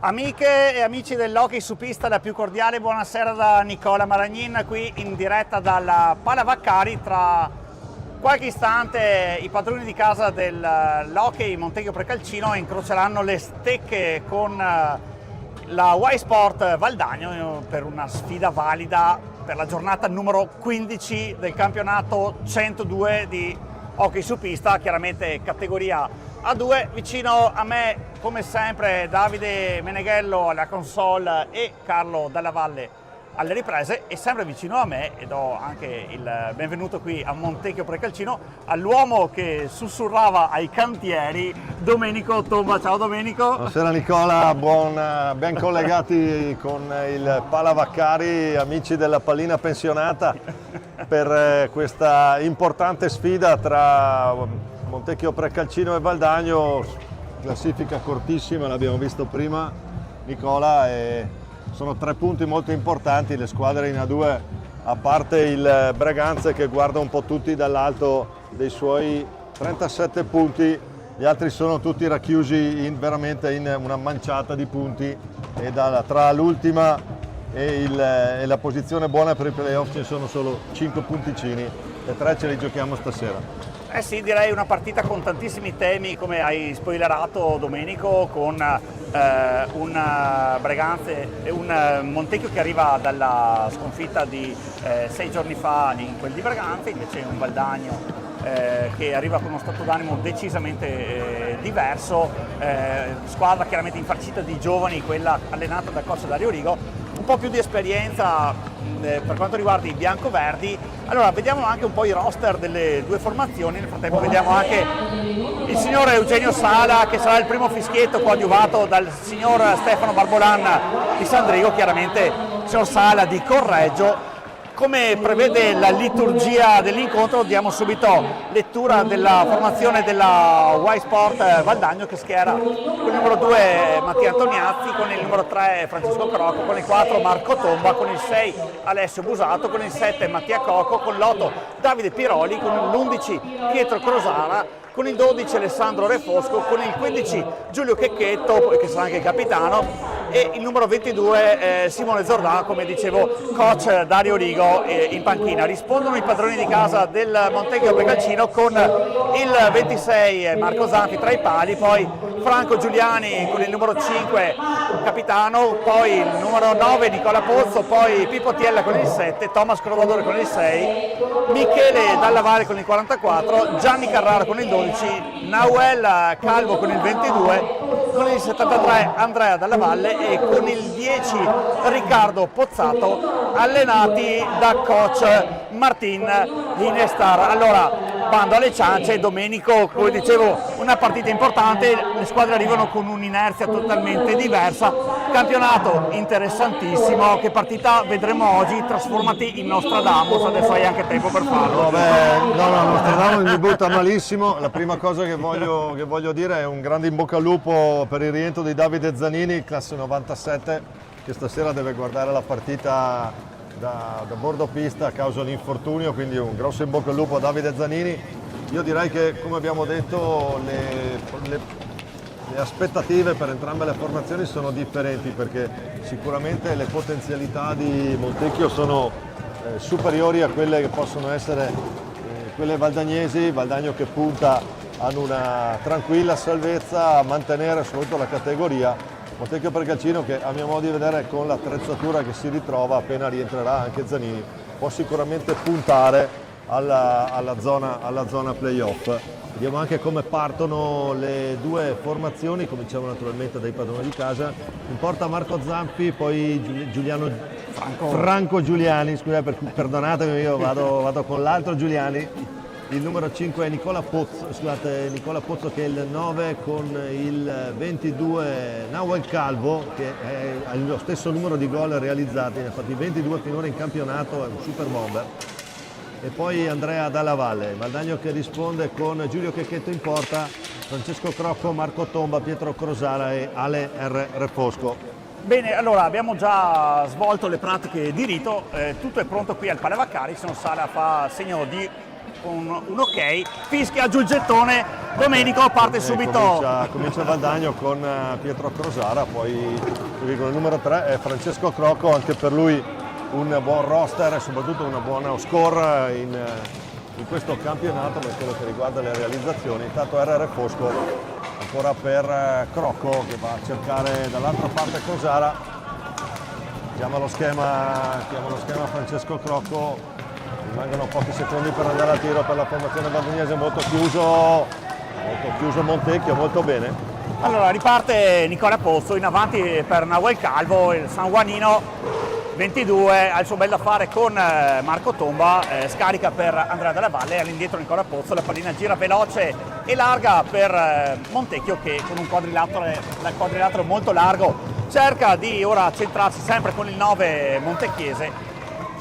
Amiche e amici dell'hockey su pista, la più cordiale buonasera da Nicola Maragnin, qui in diretta dalla Pala Vaccari. Tra qualche istante i padroni di casa dell'hockey Montecchio Precalcino incroceranno le stecche con la Y Sport Valdagno per una sfida valida per la giornata numero 15 del campionato 102 di hockey su pista, chiaramente categoria A2. Vicino a me, come sempre, Davide Meneghello alla console e Carlo Dalla Valle alle riprese, e sempre vicino a me, e do anche il benvenuto qui a Montecchio Precalcino, all'uomo che sussurrava ai cantieri, Domenico Tomba. Ciao Domenico. Buonasera Nicola, ben collegati con il Pala Vaccari, amici della pallina pensionata, per questa importante sfida tra Montecchio Precalcino e Valdagno. Classifica cortissima, l'abbiamo visto prima Nicola, e sono 3 punti molto importanti. Le squadre in A2, a parte il Breganze che guarda un po' tutti dall'alto dei suoi 37 punti, gli altri sono tutti racchiusi veramente in una manciata di punti, e tra l'ultima e la posizione buona per i playoff ci sono solo 5 punticini, e 3 ce li giochiamo stasera. Eh sì, direi una partita con tantissimi temi, come hai spoilerato Domenico, con un Breganze e un Montecchio che arriva dalla sconfitta di 6 giorni fa in quel di Breganze, invece un Valdagno che arriva con uno stato d'animo decisamente diverso, squadra chiaramente infarcita di giovani, quella allenata dal coach Dario Rigo, un po' più di esperienza per quanto riguarda i biancoverdi. Allora, vediamo anche un po' i roster delle due formazioni. Nel frattempo vediamo anche il signor Eugenio Sala, che sarà il primo fischietto, coadiuvato dal signor Stefano Barbolan di Sandrigo, chiaramente il signor Sala di Correggio. Come prevede la liturgia dell'incontro, diamo subito lettura della formazione della Y Sport Valdagno, che schiera con il numero 2 Mattia Antoniazzi, con il numero 3 Francesco Crocco, con il 4 Marco Tomba, con il 6 Alessio Busato, con il 7 Mattia Cocco, con l'8 Davide Piroli, con l'11 Pietro Crosara, con il 12 Alessandro Refosco, con il 15 Giulio Checchetto, che sarà anche il capitano, e il numero 22 Simone Zordà, come dicevo, coach Dario Rigo in panchina. Rispondono i padroni di casa del Montecchio Precalcino, con il 26 Marco Zanti tra i pali, poi Franco Giuliani con il numero 5 capitano, poi il numero 9 Nicola Pozzo, poi Pippo Tiella con il 7, Thomas Crovadore con il 6, Michele Dalla Valle con il 44, Gianni Carrara con il 12, Nauel Calvo con il 22, con il 73 Andrea Dalla Valle e con il 10 Riccardo Pozzato, allenati da coach Martin Inestar. Allora, bando alle ciance, Domenico, come dicevo, una partita importante, le squadre arrivano con un'inerzia totalmente diversa, campionato interessantissimo. Che partita vedremo oggi? Trasformati in Nostradamus, adesso hai anche tempo per farlo. No, Nostradamus mi butta malissimo. La prima cosa che voglio dire è un grande in bocca al lupo per il rientro di Davide Zanini, classe 97, che stasera deve guardare la partita da bordo pista a causa dell'infortunio, quindi un grosso in bocca al lupo a Davide Zanini. Io direi che, come abbiamo detto, le aspettative per entrambe le formazioni sono differenti, perché sicuramente le potenzialità di Montecchio sono superiori a quelle che possono essere quelle valdagnesi. Valdagno che punta ad una tranquilla salvezza, a mantenere soprattutto la categoria. Montecchio Precalcino che, a mio modo di vedere, con l'attrezzatura che si ritrova appena rientrerà anche Zanini, può sicuramente puntare alla zona playoff. Vediamo anche come partono le due formazioni. Cominciamo naturalmente dai padroni di casa. In porta Marco Zampi, poi Franco Giuliani, perdonatemi, io vado con l'altro Giuliani. Il numero 5 è Nicola Pozzo, che è il 9, con il 22 Nauel Calvo, che ha lo stesso numero di gol realizzati, ne ha fatti 22 finora in campionato, è un super bomber. E poi Andrea Dalla Valle, Valdagno che risponde con Giulio Checchetto in porta, Francesco Crocco, Marco Tomba, Pietro Crosara e Ale R. Refosco. Bene, allora abbiamo già svolto le pratiche di rito, tutto è pronto qui al Pala Vaccari. Sono Sala fa segno di con un ok, fischia giù il gettone, Domenico parte subito. Comincia Valdagno con Pietro Crosara, poi con il numero 3 è Francesco Crocco, anche per lui un buon roster e soprattutto una buona score in questo campionato per quello che riguarda le realizzazioni. Intanto RR Fosco ancora per Crocco che va a cercare dall'altra parte Crosara, chiama lo schema Francesco Crocco, rimangono pochi secondi per andare al tiro per la formazione valdignese, molto chiuso Montecchio, molto bene. Allora riparte Nicola Pozzo in avanti per Nahuel Calvo, il sanguanino 22 ha il suo bel da fare con Marco Tomba, scarica per Andrea Della Valle, all'indietro Nicola Pozzo, la pallina gira veloce e larga per Montecchio che con un quadrilatero molto largo cerca di ora centrarsi sempre con il 9 montecchiese.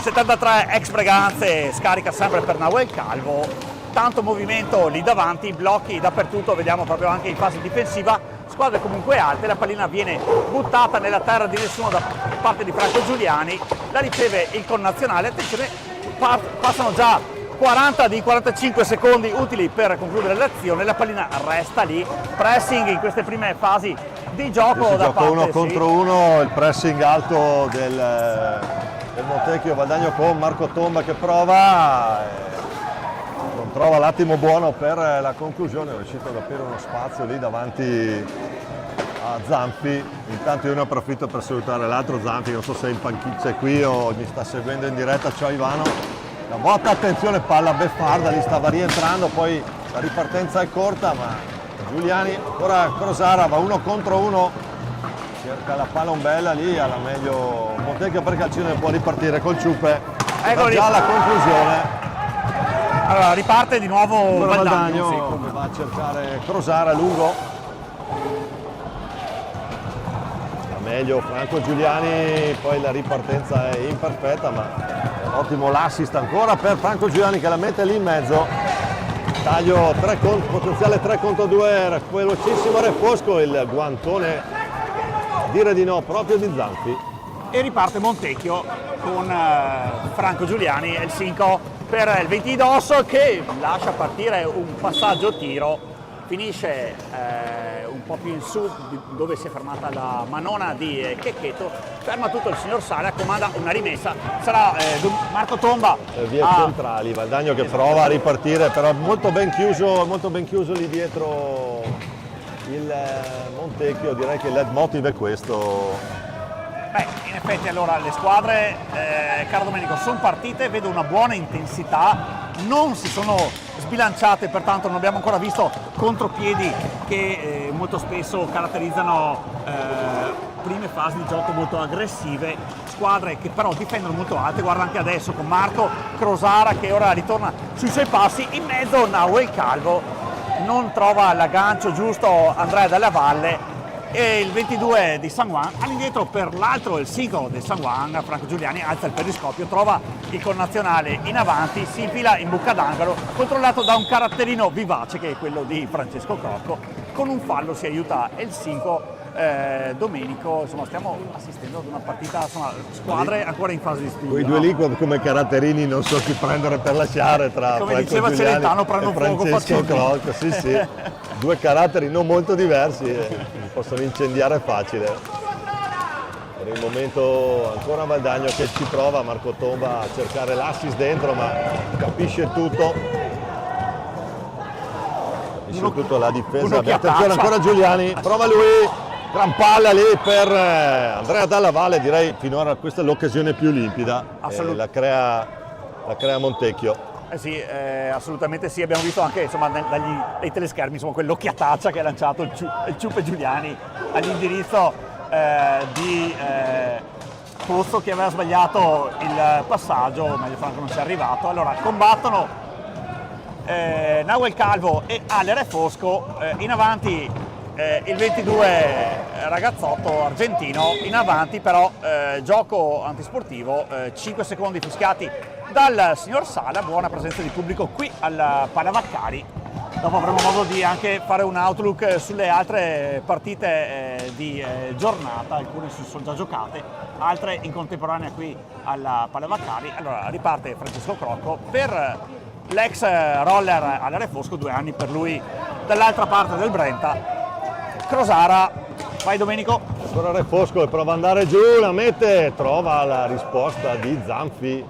73 ex Breganze, scarica sempre per Nahuel Calvo, tanto movimento lì davanti, blocchi dappertutto, vediamo proprio anche in fase difensiva, squadre comunque alte, la pallina viene buttata nella terra di nessuno da parte di Franco Giuliani, la riceve il connazionale, attenzione, passano già 40 di 45 secondi utili per concludere l'azione, la pallina resta lì, pressing in queste prime fasi di gioco da parte uno contro uno, il pressing alto del Montecchio, Valdagno con Marco Tomba che prova, non trova l'attimo buono per la conclusione, è riuscito ad aprire uno spazio lì davanti a Zanfi. Intanto io ne approfitto per salutare l'altro Zanfi, non so se è in panchina è qui o mi sta seguendo in diretta. Ciao Ivano, la botta, attenzione, palla beffarda, lì stava rientrando, poi la ripartenza è corta, ma Giuliani, ora Crosara va uno contro uno, cerca la palla ombella lì, alla meglio Montecchio per Calcino e può ripartire col Ciupe, già la conclusione. Allora riparte di nuovo Valdagno sì, che va a cercare Crosara lungo, meglio Franco Giuliani, poi la ripartenza è imperfetta, ma ottimo l'assist ancora per Franco Giuliani che la mette lì in mezzo, taglio potenziale 3 contro 2, velocissimo Refosco, il guantone dire di no proprio di Zanfi. E riparte Montecchio con Franco Giuliani e il 5 per il 20 d'Osso che lascia partire un passaggio tiro, finisce un po' più in su dove si è fermata la manona di Checchetto, ferma tutto il signor Sala, comanda una rimessa, sarà Marco Tomba via centrali, Valdagno che prova a ripartire, però molto ben chiuso lì dietro il Montecchio, direi che il leitmotiv è questo. Beh, in effetti allora le squadre, caro Domenico, sono partite, vedo una buona intensità, non si sono sbilanciate, pertanto non abbiamo ancora visto contropiedi che molto spesso caratterizzano prime fasi di gioco molto aggressive, squadre che però difendono molto alte, guarda anche adesso con Marco Crosara che ora ritorna sui suoi passi, in mezzo Nahuel Calvo, non trova l'aggancio giusto Andrea Della Valle, e il 22 di San Juan, all'indietro per l'altro il 5 del San Juan, Franco Giuliani alza il periscopio, trova il connazionale in avanti, si infila in buca d'angolo, controllato da un caratterino vivace che è quello di Francesco Crocco, con un fallo si aiuta il 5 Domenico, insomma stiamo assistendo ad una partita, insomma, squadre ancora in fase di studio. Quei due lì come caratterini non so chi prendere per lasciare tra come Franco diceva Giuliani Celentano, prendo e fuoco Francesco facilmente. Crocco, sì, due caratteri non molto diversi, possono incendiare facile. Per il momento ancora Valdagno che ci prova, Marco Tomba a cercare l'assist dentro, ma capisce tutto. Tutto la difesa, attenzione ancora Giuliani, prova lui, gran palla lì per Andrea Dalla Valle, direi finora questa è l'occasione più limpida, la crea Montecchio. Sì, assolutamente sì, abbiamo visto anche insomma, dai teleschermi insomma, quell'occhiataccia che ha lanciato il Ciupe Giuliani all'indirizzo di Pozzo che aveva sbagliato il passaggio, meglio Franco non sia arrivato. Allora combattono Nahuel Calvo e Ale Refosco, in avanti il 22 ragazzotto argentino, in avanti però gioco antisportivo, 5 secondi fischiati dal signor Sala, buona presenza di pubblico qui al Palavaccari. Dopo avremo modo di anche fare un outlook sulle altre partite di giornata, alcune sono già giocate, altre in contemporanea qui alla Palavaccari. Allora riparte Francesco Crocco per l'ex roller all'Are Fosco, 2 anni per lui dall'altra parte del Brenta. Crosara, vai Domenico. Ancora Re Fosco e prova ad andare giù, la mette, trova la risposta di Zanfi.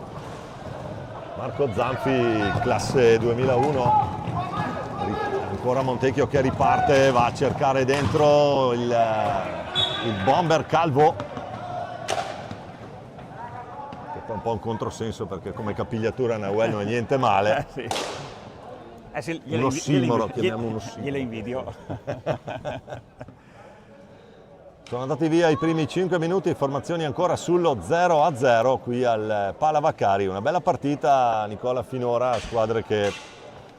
Marco Zanfi, classe 2001. Ancora Montecchio che riparte, va a cercare dentro il bomber Calvo, che fa un po' un controsenso perché come capigliatura Nahuel non è niente male. Sì. Sì, Un ossimoro, chiamiamo un ossimoro. Gliele invidio. Sono andati via i primi 5 minuti, informazioni ancora sullo 0-0 qui al Pala Vaccari. Una bella partita, Nicola, finora, squadre che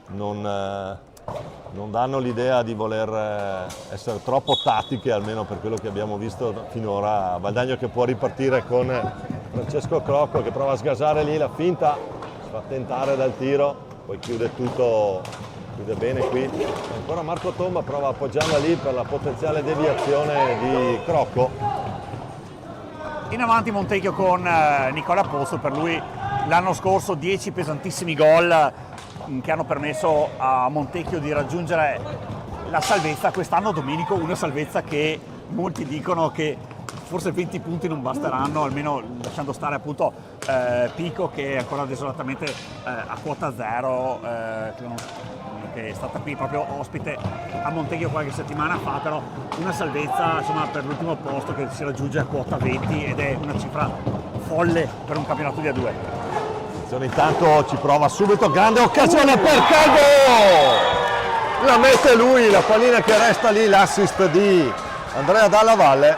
non danno l'idea di voler essere troppo tattiche, almeno per quello che abbiamo visto finora. Valdagno che può ripartire con Francesco Crocco che prova a sgasare lì la finta, si fa tentare dal tiro, poi chiude tutto, chiude bene qui. Ancora Marco Tomba prova a appoggiarla lì per la potenziale deviazione di Crocco. In avanti Montecchio con Nicola Pozzo, per lui l'anno scorso 10 pesantissimi gol che hanno permesso a Montecchio di raggiungere la salvezza. Quest'anno Domenico una salvezza che molti dicono che forse 20 punti non basteranno, almeno lasciando stare appunto Pico che è ancora desolatamente a quota 0, che è stata qui proprio ospite a Montecchio qualche settimana fa, però una salvezza insomma per l'ultimo posto che si raggiunge a quota 20 ed è una cifra folle per un campionato di A2. Intanto ci prova subito, grande occasione per Calvo! La mette lui, la pallina che resta lì, l'assist di Andrea Dalla Valle,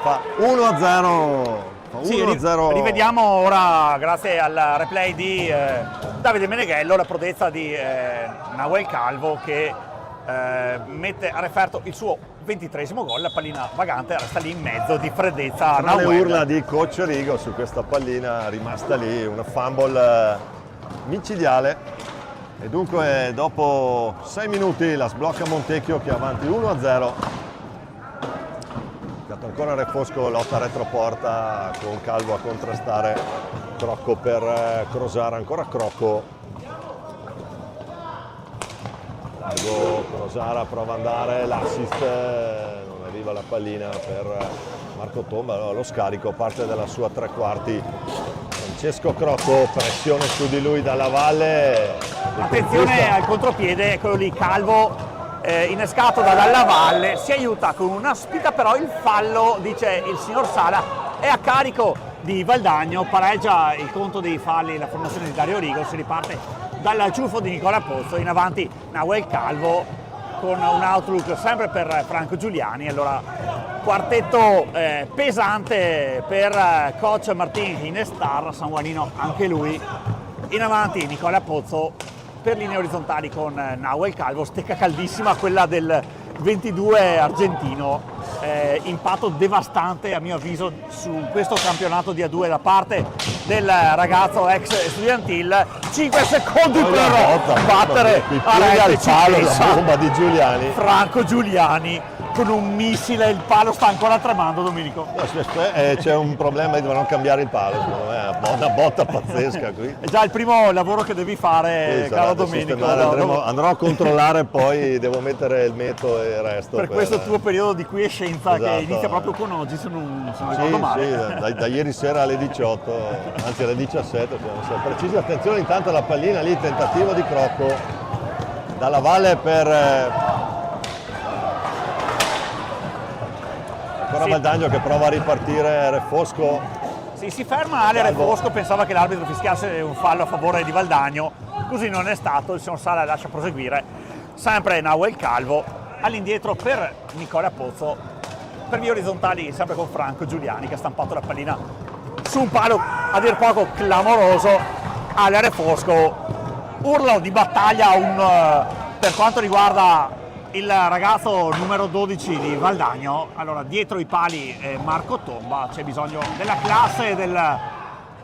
fa 1-0. Sì, rivediamo ora, grazie al replay di Davide Meneghello, la prodezza di Nahuel Calvo che mette a referto il suo 23esimo gol. La pallina vagante resta lì in mezzo di freddezza a Nahuel. Le Nahuel. urla di coach Rigo su questa pallina rimasta lì, una fumble micidiale, e dunque dopo 6 minuti la sblocca Montecchio che è avanti 1-0. Ancora Re Fosco, lotta retroporta con Calvo a contrastare, Crocco per Crosara, ancora Crocco. Largo, Crosara prova ad andare, l'assist, non arriva la pallina per Marco Tomba, lo scarico parte dalla sua tre quarti. Francesco Crocco, pressione su di lui Dalla Valle. Attenzione al contropiede, eccolo lì Calvo. Innescato da Dalla Valle, si aiuta con una spinta, però il fallo, dice il signor Sala, è a carico di Valdagno, pareggia il conto dei falli la formazione di Dario Rigo, si riparte dal ciuffo di Nicola Pozzo, in avanti Nahuel Calvo con un outlook sempre per Franco Giuliani. Allora quartetto pesante per coach Martin Inestar, sanguanino anche lui. In avanti Nicola Pozzo per linee orizzontali con Nahuel Calvo, stecca caldissima quella del 22 argentino, impatto devastante a mio avviso su questo campionato di A2 da parte del ragazzo ex Estudiantil. 5 secondi per battere a rete, ci pensa la bomba di Giuliani. Franco Giuliani con un missile, il palo sta ancora tremando, Domenico. C'è un problema di non cambiare il palo, secondo me, è una botta pazzesca qui. È già il primo lavoro che devi fare, caro Domenico. Andrò a controllare, poi devo mettere il metro e il resto. Per questo tuo periodo di quiescenza, esatto, che inizia proprio con oggi, se non ricordo male. Sì, da ieri sera alle 18, anzi alle 17, siamo precisi. Attenzione intanto alla pallina lì, tentativo di Crocco. Dalla Valle per... Ancora Valdagno che prova a ripartire Re Fosco. Sì, si ferma Ale Re Fosco, pensava che l'arbitro fischiasse un fallo a favore di Valdagno, così non è stato, il signor Sala lascia proseguire. Sempre Nahuel Calvo, all'indietro per Nicola Pozzo, per vie orizzontali sempre con Franco Giuliani che ha stampato la pallina su un palo a dir poco clamoroso. Ale Re Fosco, urlo di battaglia per quanto riguarda il ragazzo numero 12 di Valdagno. Allora dietro i pali Marco Tomba, c'è bisogno della classe del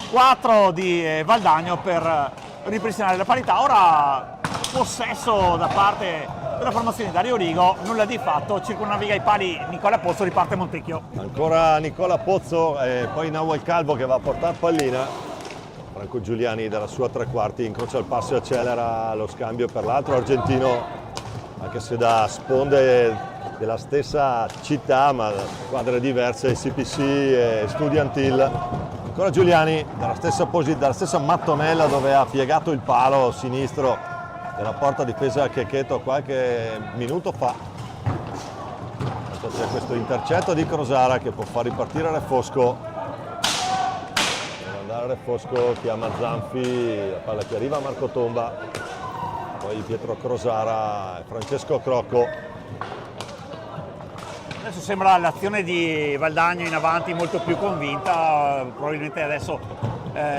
4 di Valdagno per ripristinare la parità. Ora possesso da parte della formazione di Dario Rigo, nulla di fatto, circonnaviga i pali Nicola Pozzo, riparte Montecchio. Ancora Nicola Pozzo e poi Nahuel Calvo che va a portare pallina. Franco Giuliani dalla sua tre quarti incrocia il passo e accelera lo scambio per l'altro argentino, anche se da sponde della stessa città ma squadre diverse, CPC e Studiantil. Ancora Giuliani dalla stessa mattonella dove ha piegato il palo sinistro della porta difesa Chechetto qualche minuto fa. C'è questo intercetto di Crosara che può far ripartire Refosco. Refosco chiama Zanfi, la palla che arriva a Marco Tomba, poi Pietro Crosara e Francesco Crocco. Adesso sembra l'azione di Valdagno in avanti molto più convinta, probabilmente adesso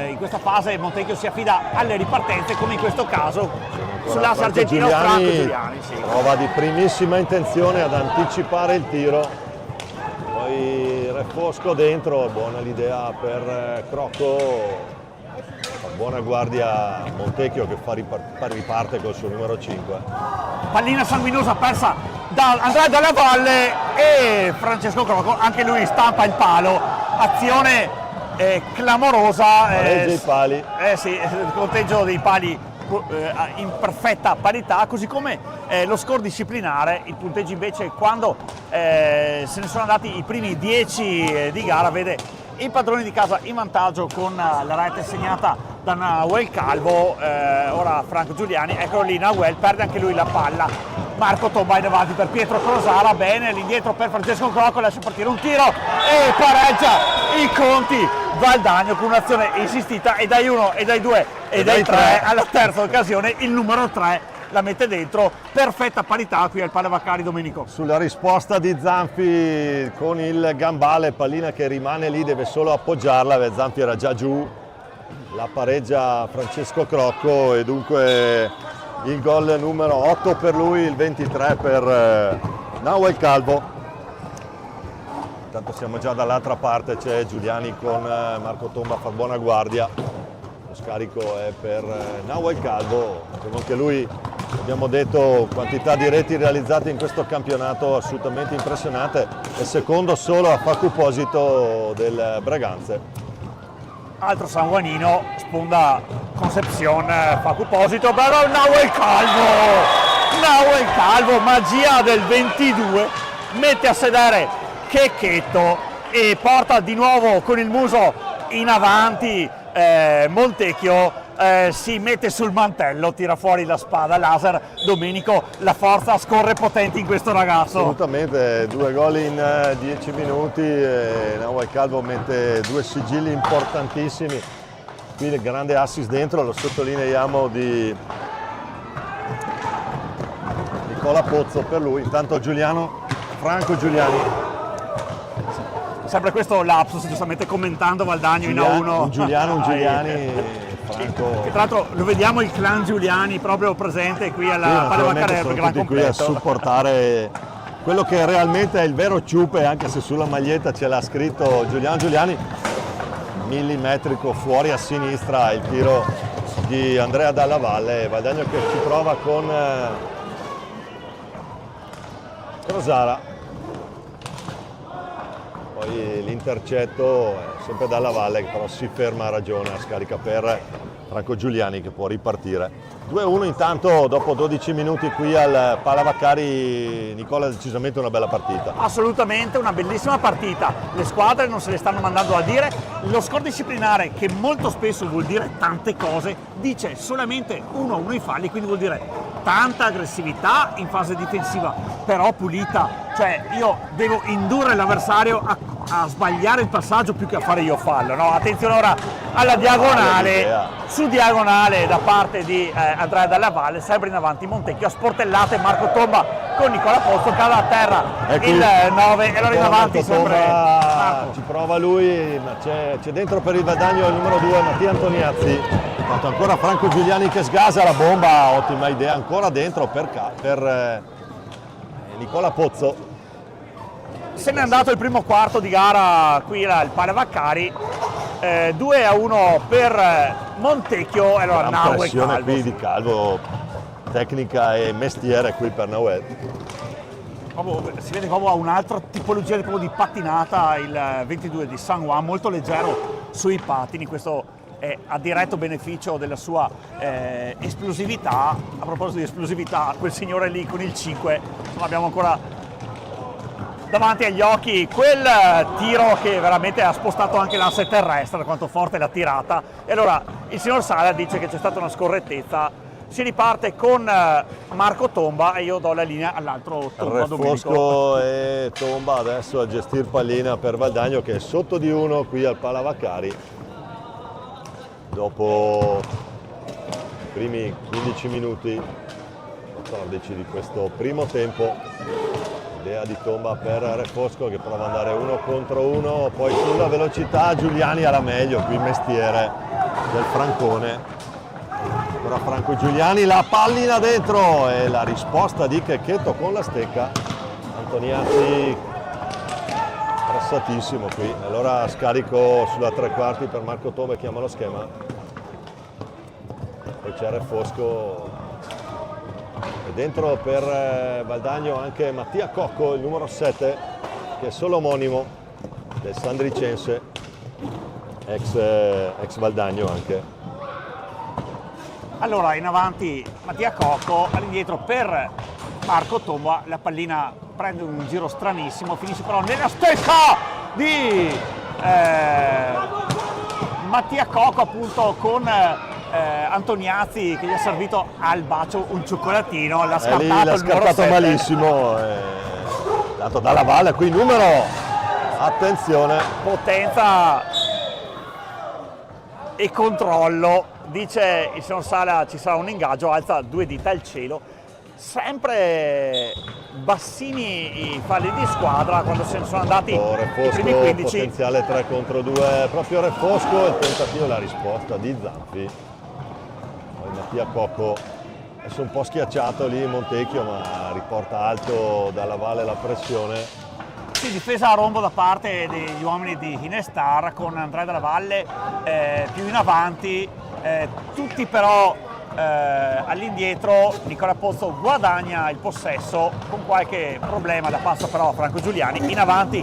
in questa fase Montecchio si affida alle ripartenze come in questo caso sull'asse argentino Franco Giuliani. Sì. Prova di primissima intenzione ad anticipare il tiro, poi Refosco dentro, buona l'idea per Crocco, buona guardia Montecchio che riparte col suo numero 5. Pallina sanguinosa persa da Andrea Dalla Valle e Francesco Crocco, anche lui stampa il palo, azione clamorosa. Pareggia i pali. Sì, il conteggio dei pali in perfetta parità, così come lo score disciplinare. Il punteggio invece quando se ne sono andati i primi 10 di gara vede i padroni di casa in vantaggio con la rete segnata da Nahuel Calvo. Ora Franco Giuliani, eccolo lì, Nahuel perde anche lui la palla, Marco Tomba in avanti per Pietro Crosara, bene l'indietro per Francesco Crocco, lascia partire un tiro e pareggia i conti Valdagno con un'azione insistita, e dai 1 e dai 2 e dai 3 alla terza occasione il numero 3 la mette dentro, perfetta parità qui al Palavacari Domenico. Sulla risposta di Zanfi con il gambale, pallina che rimane lì, deve solo appoggiarla, Zanfi era già giù, la pareggia Francesco Crocco e dunque il gol numero 8 per lui, il 23 per Nahuel Calvo. Intanto siamo già dall'altra parte, c'è Giuliani con Marco Tomba a far buona guardia, lo scarico è per Nahuel Calvo, come anche lui abbiamo detto quantità di reti realizzate in questo campionato assolutamente impressionante, è secondo solo a Facu Posito del Breganze. Altro sanguanino, sponda Concepcion, Facu Posito, però Nahuel Calvo, magia del 22, mette a sedere Chechetto e porta di nuovo con il muso in avanti Montecchio. Si mette sul mantello, tira fuori la spada laser. Domenico, la forza scorre potente in questo ragazzo. Assolutamente, 2 gol in 10 minuti e Nahuel Calvo mette 2 sigilli importantissimi. Qui il grande assist dentro, lo sottolineiamo, di Nicola Pozzo per lui. Intanto Franco Giuliani. Sempre questo lapsus, giustamente commentando Valdagno in A1. Un Giuliani. Franco. Che tra l'altro lo vediamo il clan Giuliani proprio presente qui alla Palavacari al gran completo. Qui a supportare quello che realmente è il vero ciupe, anche se sulla maglietta ce l'ha scritto Giuliani, millimetrico fuori a sinistra il tiro di Andrea Dalla Valle, Valdagno che ci prova con Crosara. Poi l'intercetto è sempre Dalla Valle che però si ferma a ragione, a scarica per Franco Giuliani che può ripartire. 2-1 intanto dopo 12 minuti qui al Palavacari. Nicola, decisamente una bella partita. Assolutamente una bellissima partita, le squadre non se le stanno mandando a dire, lo score disciplinare che molto spesso vuol dire tante cose, dice solamente 1-1 i falli, quindi vuol dire tanta aggressività in fase difensiva, però pulita, cioè io devo indurre l'avversario a sbagliare il passaggio più che a fare io fallo, no? Attenzione ora alla diagonale, su diagonale da parte di Andrea Dalla Valle, sempre in avanti Montecchio, a sportellate Marco Tomba con Nicola Pozzo, cade a terra il 9 e allora in avanti sempre Marco. Ci prova lui, ma c'è dentro per il Valdagno il numero 2 Mattia Antoniazzi. Intanto ancora Franco Giuliani che sgasa la bomba, ottima idea, ancora dentro per Nicola Pozzo. Se n'è andato il primo quarto di gara qui al Palavacari, 2-1 per Montecchio e allora Nahuel Calvo. Qui di Calvo, tecnica e mestiere qui per Nahuel. Si vede proprio a un'altra tipologia di pattinata, il 22 di San Juan, molto leggero sui pattini, questo è a diretto beneficio della sua esplosività. A proposito di esplosività, quel signore lì con il 5, insomma, abbiamo ancora davanti agli occhi quel tiro che veramente ha spostato anche l'asse terrestre, da quanto forte l'ha tirata. E allora il signor Sala dice che c'è stata una scorrettezza. Si riparte con Marco Tomba e io do la linea all'altro Tomba, Domenico. Fosco e Tomba adesso a gestire pallina per Valdagno, che è sotto di 1 qui al Palavacari dopo i primi 15 minuti, 14 di questo primo tempo. Idea di Tomba per Re Fosco che prova ad andare 1 contro 1, poi sulla velocità Giuliani alla meglio, qui il mestiere del Francone. Ora Franco Giuliani, la pallina dentro e la risposta di Checchetto con la stecca. Antoniazzi pressatissimo qui, allora scarico sulla 3/4 per Marco Tomba, chiama lo schema. Poi c'è Re Fosco e dentro per Valdagno anche Mattia Cocco, il numero 7, che è solo omonimo del Sandricense, ex Valdagno anche. Allora in avanti Mattia Cocco, all'indietro per Marco Tomba, la pallina prende un giro stranissimo, finisce però nella stecca di Mattia Cocco, appunto, con Antoniazzi che gli ha servito al bacio un cioccolatino, l'ha scartato, l'ha scartato malissimo, dato dalla valle, qui numero, attenzione, potenza e controllo. Dice il signor Sala ci sarà un ingaggio, alza 2 dita al cielo. Sempre bassini i falli di squadra quando se ne sono andati Re i primi Fosco, 15. potenziale 3 contro 2, proprio Re Fosco, il tentativo e la risposta di Zanfi. Poi Mattia Cocco adesso un po' schiacciato lì Montecchio, ma riporta alto dalla valle la pressione. Sì, difesa a rombo da parte degli uomini di Inestar, con Andrea Della Valle più in avanti, tutti però all'indietro. Nicola Pozzo guadagna il possesso con qualche problema da passo però a Franco Giuliani. In avanti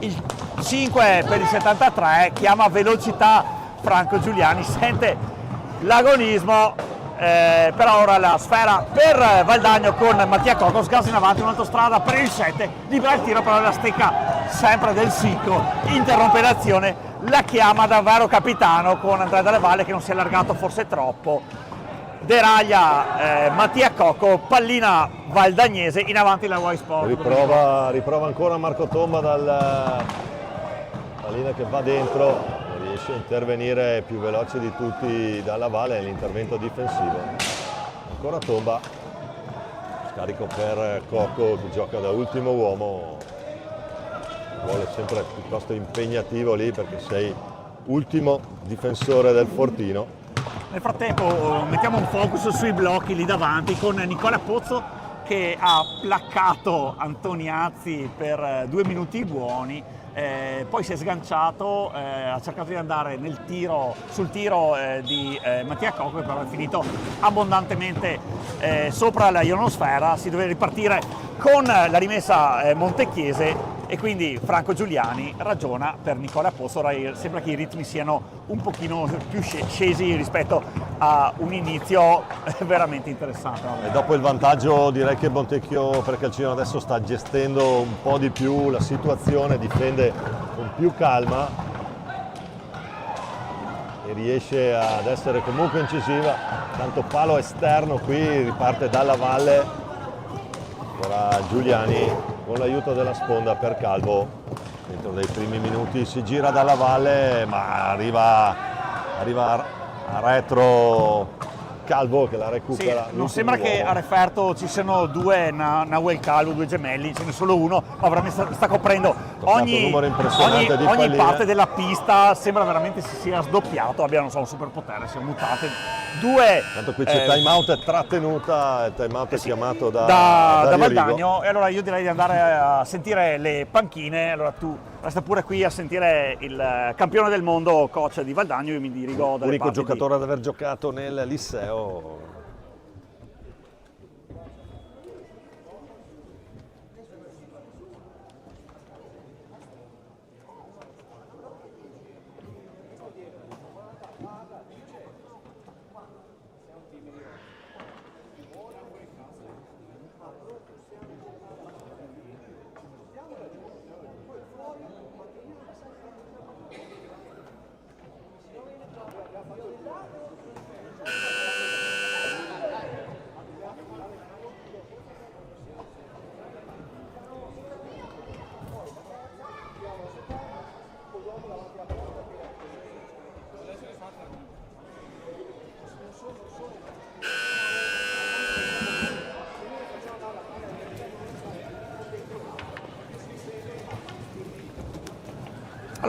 il 5 per il 73, chiama velocità Franco Giuliani, sente l'agonismo. Però ora la sfera per Valdagno con Mattia Cocco, scassa in avanti un'autostrada per il 7, libera il tiro, però la stecca sempre del Sicco interrompe l'azione, la chiama davvero capitano con Andrea Della Valle che non si è allargato forse troppo, deraglia Mattia Cocco, pallina valdagnese, in avanti la Y Sport. Riprova ancora Marco Tomba dal pallina che va dentro, riesce a intervenire più veloce di tutti Dalla Valle nell'intervento difensivo. Ancora Tomba, scarico per Cocco che gioca da ultimo uomo, vuole sempre piuttosto impegnativo lì perché sei ultimo difensore del Fortino. Nel frattempo mettiamo un focus sui blocchi lì davanti con Nicola Pozzo che ha placcato Antoniazzi per 2 minuti buoni. Poi si è sganciato, ha cercato di andare sul tiro di Mattia Cocco, che però è finito abbondantemente sopra la ionosfera. Si deve ripartire con la rimessa montecchiese e quindi Franco Giuliani ragiona per Nicola Pozzo. Ora sembra che i ritmi siano un pochino più scesi rispetto a un inizio veramente interessante. E dopo il vantaggio direi che Montecchio per Calcino adesso sta gestendo un po' di più la situazione, difende con più calma e riesce ad essere comunque incisiva. Tanto palo esterno qui, riparte Dalla Valle, ora Giuliani con l'aiuto della sponda per Calvo. Dentro dei primi minuti si gira Dalla Valle, ma arriva a retro Calvo che la recupera. Sì, non sembra che a referto ci siano due Nahuel Calvo, 2 gemelli, ce n'è solo uno, ma veramente sta coprendo ogni parte della pista. Sembra veramente si sia sdoppiato, abbia, non so, un superpotere, siano mutate due. Tanto qui c'è time out, è trattenuta, il time out è chiamato da Valdagno, e allora io direi di andare a sentire le panchine. Allora tu resta pure qui a sentire il campione del mondo, coach di Valdagno. Io mi dirigo dalle unico parti giocatore ad aver giocato nel Liceo.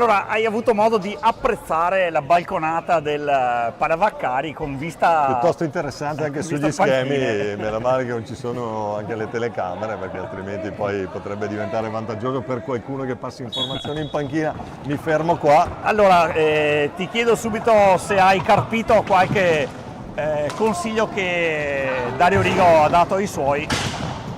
Allora, hai avuto modo di apprezzare la balconata del Palavaccari con vista... Piuttosto interessante anche sugli schemi, panchine. meno male che non ci sono anche le telecamere, perché altrimenti poi potrebbe diventare vantaggioso per qualcuno che passa informazioni in panchina. Mi fermo qua. Allora, ti chiedo subito se hai carpito qualche consiglio che Dario Rigo ha dato ai suoi.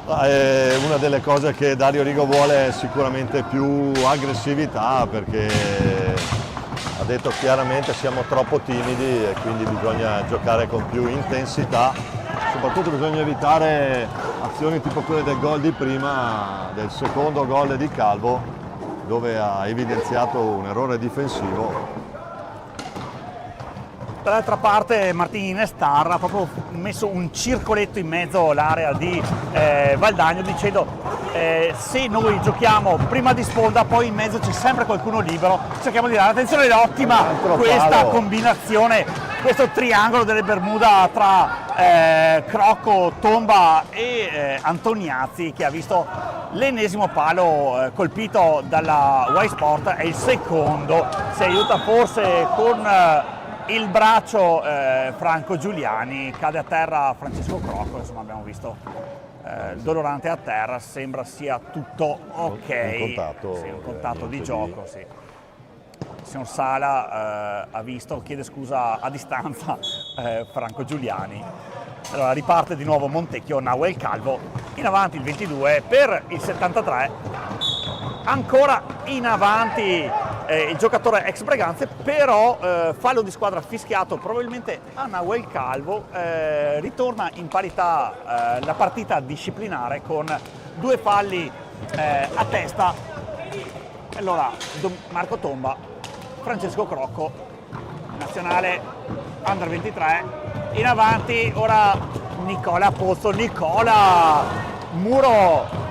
Una delle cose che Dario Rigo vuole è sicuramente più aggressività, perché ha detto chiaramente siamo troppo timidi e quindi bisogna giocare con più intensità, soprattutto bisogna evitare azioni tipo quelle del gol di prima, del secondo gol di Calvo, dove ha evidenziato un errore difensivo. Dall'altra parte Martinez ha proprio messo un circoletto in mezzo all'area di Valdagno dicendo se noi giochiamo prima di sponda poi in mezzo c'è sempre qualcuno libero, cerchiamo di dare attenzione. È ottima questa combinazione, questo triangolo delle Bermuda tra Crocco, Tomba e Antoniazzi, che ha visto l'ennesimo palo colpito dalla Y Sport, è il secondo, si aiuta forse con il braccio Franco Giuliani, cade a terra Francesco Crocco, insomma abbiamo visto dolorante a terra, sembra sia tutto ok. Un contatto di gioco, sì. Il signor Sala ha visto, chiede scusa a distanza Franco Giuliani. Allora riparte di nuovo Montecchio, Nahuel Calvo, in avanti il 22 per il 73, ancora in avanti il giocatore ex Breganze, però fallo di squadra fischiato probabilmente a Nahuel Calvo, ritorna in parità la partita disciplinare con 2 falli a testa. Allora Marco Tomba, Francesco Crocco, nazionale Under 23, in avanti ora Nicola Pozzo, muro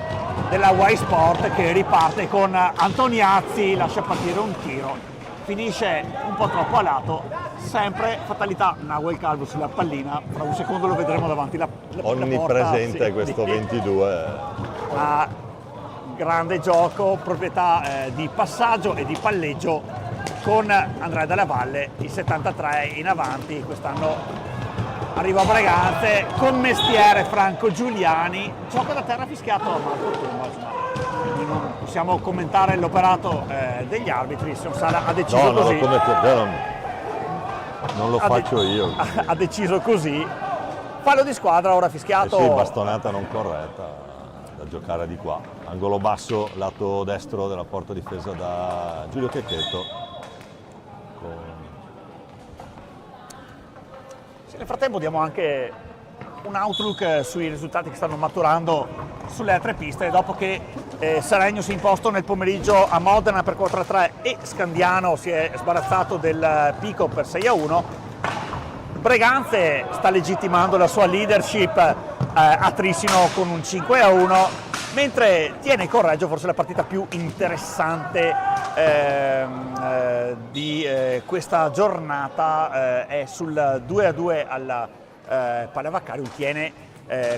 della Y Sport che riparte con Antoniazzi, lascia partire un tiro, finisce un po' troppo a lato, sempre fatalità Nahuel Calvo sulla pallina, fra un secondo lo vedremo davanti la onnipresente porta, sì, questo 22. Ma grande gioco, proprietà di passaggio e di palleggio con Andrea Della Valle, il 73 in avanti, quest'anno arriva a Breganze, con mestiere Franco Giuliani, gioco da terra fischiato a Marco Tomba, quindi non possiamo commentare l'operato degli arbitri, il signor Sala ha deciso così. Non lo faccio io. Ha deciso così, fallo di squadra ora fischiato. Sì, bastonata non corretta da giocare di qua, angolo basso, lato destro della porta difesa da Giulio Checchetto. Nel frattempo diamo anche un outlook sui risultati che stanno maturando sulle altre piste, dopo che Seregno si è imposto nel pomeriggio a Modena per 4-3 e Scandiano si è sbarazzato del Pico per 6-1. Breganze sta legittimando la sua leadership a Trissino con un 5-1, mentre tiene Correggio forse la partita più interessante di questa giornata, è sul 2-2 alla Palavaccari, Utiene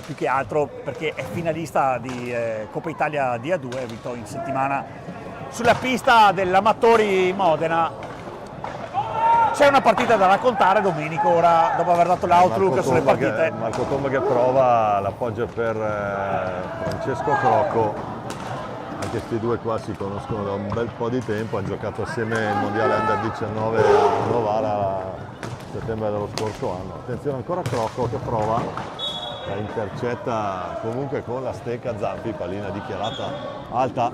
più che altro perché è finalista di Coppa Italia di A2, ha vinto in settimana sulla pista dell'Amatori Modena. C'è una partita da raccontare, Domenico, ora dopo aver dato l'outlook sulle partite. Marco Tomba che prova l'appoggio per Francesco Crocco. Anche questi due qua si conoscono da un bel po' di tempo, hanno giocato assieme il mondiale Under 19 a Novara a settembre dello scorso anno. Attenzione ancora Crocco che prova, la intercetta comunque con la stecca Zampi, pallina dichiarata alta.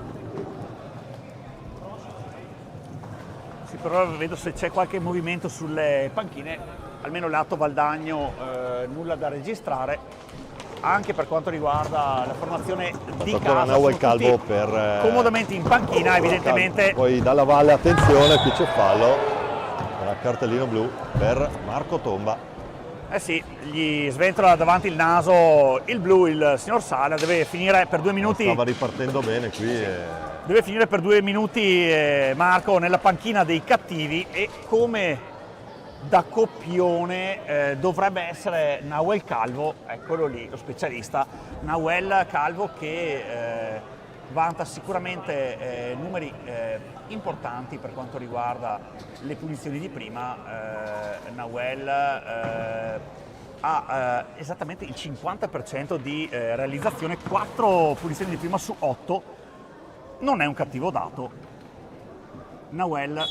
Sì, però vedo se c'è qualche movimento sulle panchine, almeno lato Valdagno nulla da registrare. Anche per quanto riguarda la formazione di casa, Nahuel Calvo per comodamente in panchina, evidentemente. Poi dalla Valle, attenzione, qui c'è fallo, era cartellino blu per Marco Tomba. Eh sì, gli sventola davanti il naso il blu, il signor Sala, deve finire per 2 minuti. Stava ripartendo bene qui. Sì. Deve finire per 2 minuti Marco nella panchina dei cattivi, e come da copione dovrebbe essere Nahuel Calvo, eccolo lì lo specialista, Nahuel Calvo che vanta sicuramente numeri importanti per quanto riguarda le punizioni di prima. Nawel ha esattamente il 50% di realizzazione, 4 punizioni di prima su 8, non è un cattivo dato. Nawel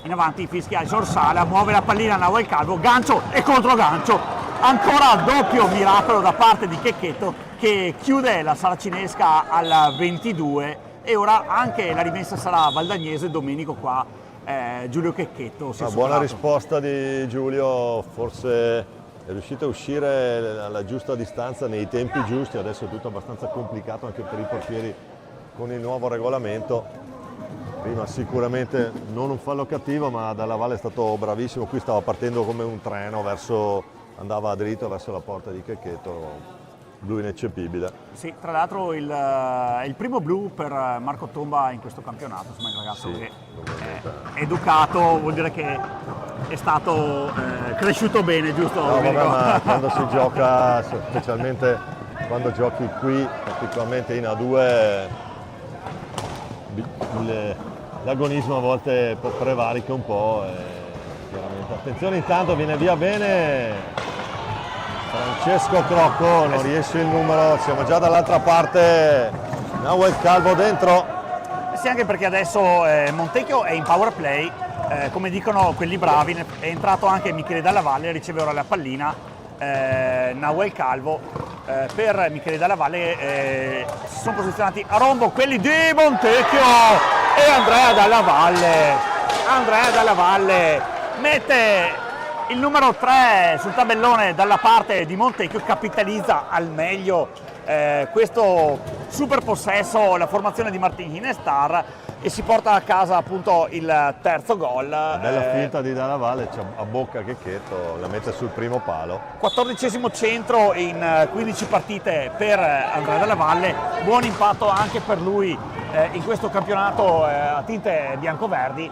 in avanti, fischia Jorsala, muove la pallina Nawel Calvo, gancio e controgancio, ancora doppio miracolo da parte di Checchetto che chiude la saracinesca al 22, e ora anche la rimessa sarà Valdagnese. Domenico qua Giulio Checchetto. Una buona risposta di Giulio, forse è riuscito a uscire alla giusta distanza nei tempi giusti. Adesso è tutto abbastanza complicato anche per i portieri con il nuovo regolamento. Prima sicuramente non un fallo cattivo, ma Dalla Valle è stato bravissimo, qui stava partendo come un treno, andava dritto verso la porta di Checchetto, blu ineccepibile. Sì, tra l'altro il primo blu per Marco Tomba in questo campionato, insomma, il ragazzo che è educato, vuol dire che è stato cresciuto bene, giusto? No, vabbè, ma quando si gioca, specialmente quando giochi qui, particolarmente in A2, l'agonismo a volte prevarica un po'. Chiaramente. Attenzione, intanto viene via bene Francesco Crocco, non riesce il numero, siamo già dall'altra parte. Nawel Calvo dentro. Sì, anche perché adesso Montecchio è in power play, come dicono quelli bravi, è entrato anche Michele Dalla Valle, riceve ora la pallina Nawel Calvo. Per Michele Dalla Valle si sono posizionati a rombo quelli di Montecchio, e Andrea Dalla Valle mette il numero 3 sul tabellone dalla parte di Montecchio, capitalizza al meglio questo super possesso, la formazione di Martin Hinestar, e si porta a casa appunto il terzo gol. Bella finta di Dalla Valle, a bocca Checchetto, la mette sul primo palo. 14° centro in 15 partite per Andrea Dalla Valle, buon impatto anche per lui in questo campionato a tinte biancoverdi.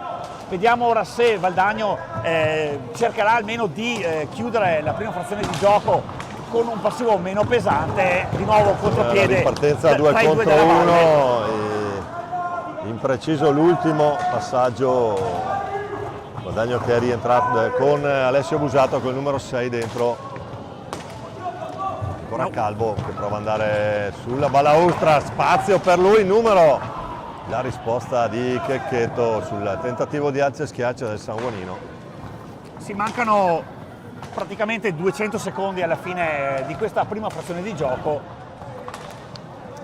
Vediamo ora se Valdagno cercherà almeno di chiudere la prima frazione di gioco con un passivo meno pesante. Di nuovo contropiede, partenza 2 contro 1, impreciso l'ultimo passaggio. Valdagno che è rientrato con Alessio Busato col numero 6 dentro. Ancora Calvo che prova ad andare sulla balaustra, spazio per lui, numero. La risposta di Checchetto sul tentativo di alza e schiaccia del Sanguanino. Si mancano praticamente 200 secondi alla fine di questa prima frazione di gioco.